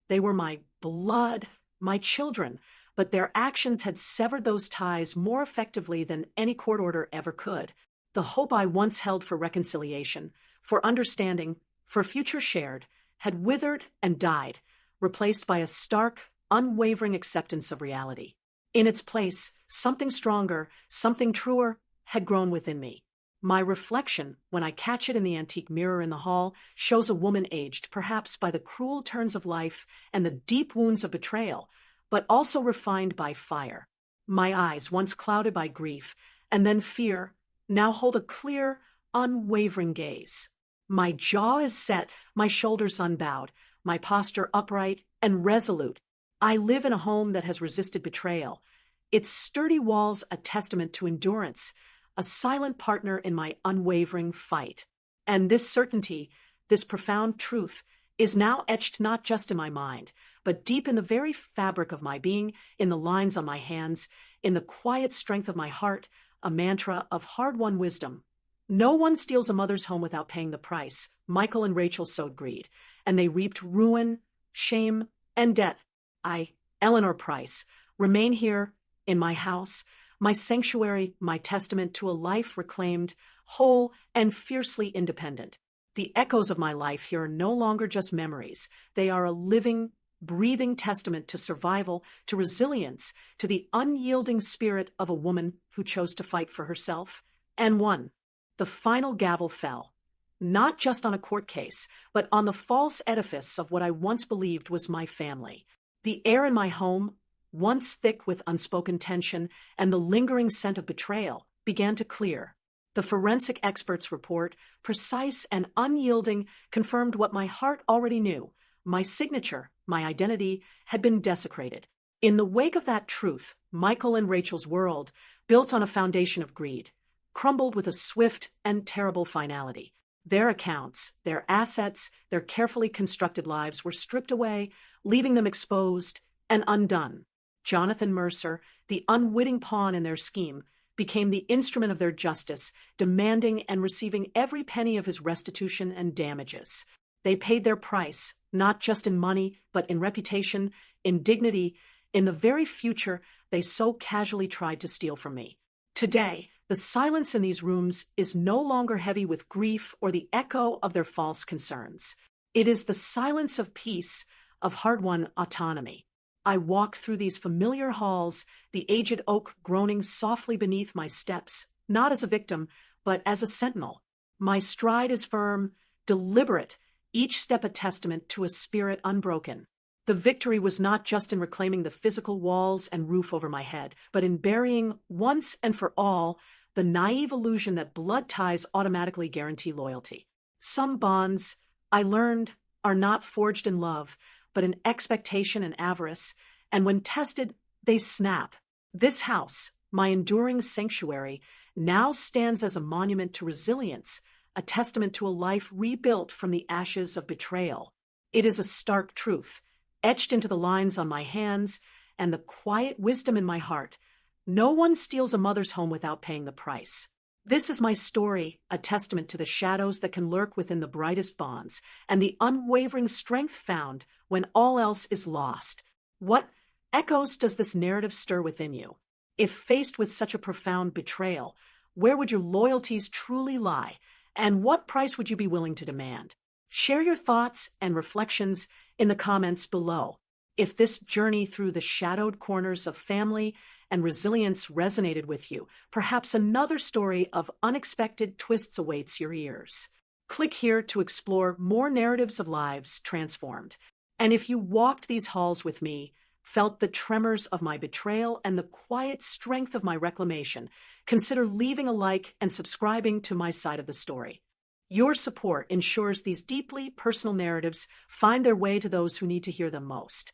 They were my blood, my children, but their actions had severed those ties more effectively than any court order ever could. The hope I once held for reconciliation, for understanding, for future shared, had withered and died, replaced by a stark, unwavering acceptance of reality. In its place, something stronger, something truer, had grown within me. My reflection, when I catch it in the antique mirror in the hall, shows a woman aged, perhaps by the cruel turns of life and the deep wounds of betrayal, but also refined by fire. My eyes, once clouded by grief and then fear, now hold a clear, unwavering gaze. My jaw is set, my shoulders unbowed, my posture upright and resolute. I live in a home that has resisted betrayal, its sturdy walls a testament to endurance, a silent partner in my unwavering fight. And this certainty, this profound truth, is now etched not just in my mind, but deep in the very fabric of my being, in the lines on my hands, in the quiet strength of my heart, a mantra of hard-won wisdom. No one steals a mother's home without paying the price. Michael and Rachel sowed greed, and they reaped ruin, shame, and debt. I, Eleanor Price, remain here in my house, my sanctuary, my testament to a life reclaimed, whole, and fiercely independent. The echoes of my life here are no longer just memories. They are a living, breathing testament to survival, to resilience, to the unyielding spirit of a woman who chose to fight for herself and won. The final gavel fell, not just on a court case, but on the false edifice of what I once believed was my family. The air in my home, once thick with unspoken tension and the lingering scent of betrayal, began to clear. The forensic expert's report, precise and unyielding, confirmed what my heart already knew. My signature, my identity, had been desecrated. In the wake of that truth, Michael and Rachel's world, built on a foundation of greed, crumbled with a swift and terrible finality. Their accounts, their assets, their carefully constructed lives were stripped away, leaving them exposed and undone. Jonathan Mercer, the unwitting pawn in their scheme, became the instrument of their justice, demanding and receiving every penny of his restitution and damages. They paid their price, not just in money, but in reputation, in dignity, in the very future they so casually tried to steal from me. Today, the silence in these rooms is no longer heavy with grief or the echo of their false concerns. It is the silence of peace, of hard-won autonomy. I walk through these familiar halls, the aged oak groaning softly beneath my steps, not as a victim, but as a sentinel. My stride is firm, deliberate, each step a testament to a spirit unbroken. The victory was not just in reclaiming the physical walls and roof over my head, but in burying, once and for all, the naive illusion that blood ties automatically guarantee loyalty. Some bonds, I learned, are not forged in love, but in expectation and avarice, and when tested, they snap. This house, my enduring sanctuary, now stands as a monument to resilience, a testament to a life rebuilt from the ashes of betrayal. It is a stark truth, etched into the lines on my hands and the quiet wisdom in my heart. No one steals a mother's home without paying the price. This is my story, a testament to the shadows that can lurk within the brightest bonds, and the unwavering strength found when all else is lost. What echoes does this narrative stir within you? If faced with such a profound betrayal, where would your loyalties truly lie, and what price would you be willing to demand? Share your thoughts and reflections in the comments below. If this journey through the shadowed corners of family and resilience resonated with you, perhaps another story of unexpected twists awaits your ears. Click here to explore more narratives of lives transformed. And if you walked these halls with me, felt the tremors of my betrayal and the quiet strength of my reclamation, consider leaving a like and subscribing to my side of the story. Your support ensures these deeply personal narratives find their way to those who need to hear them most.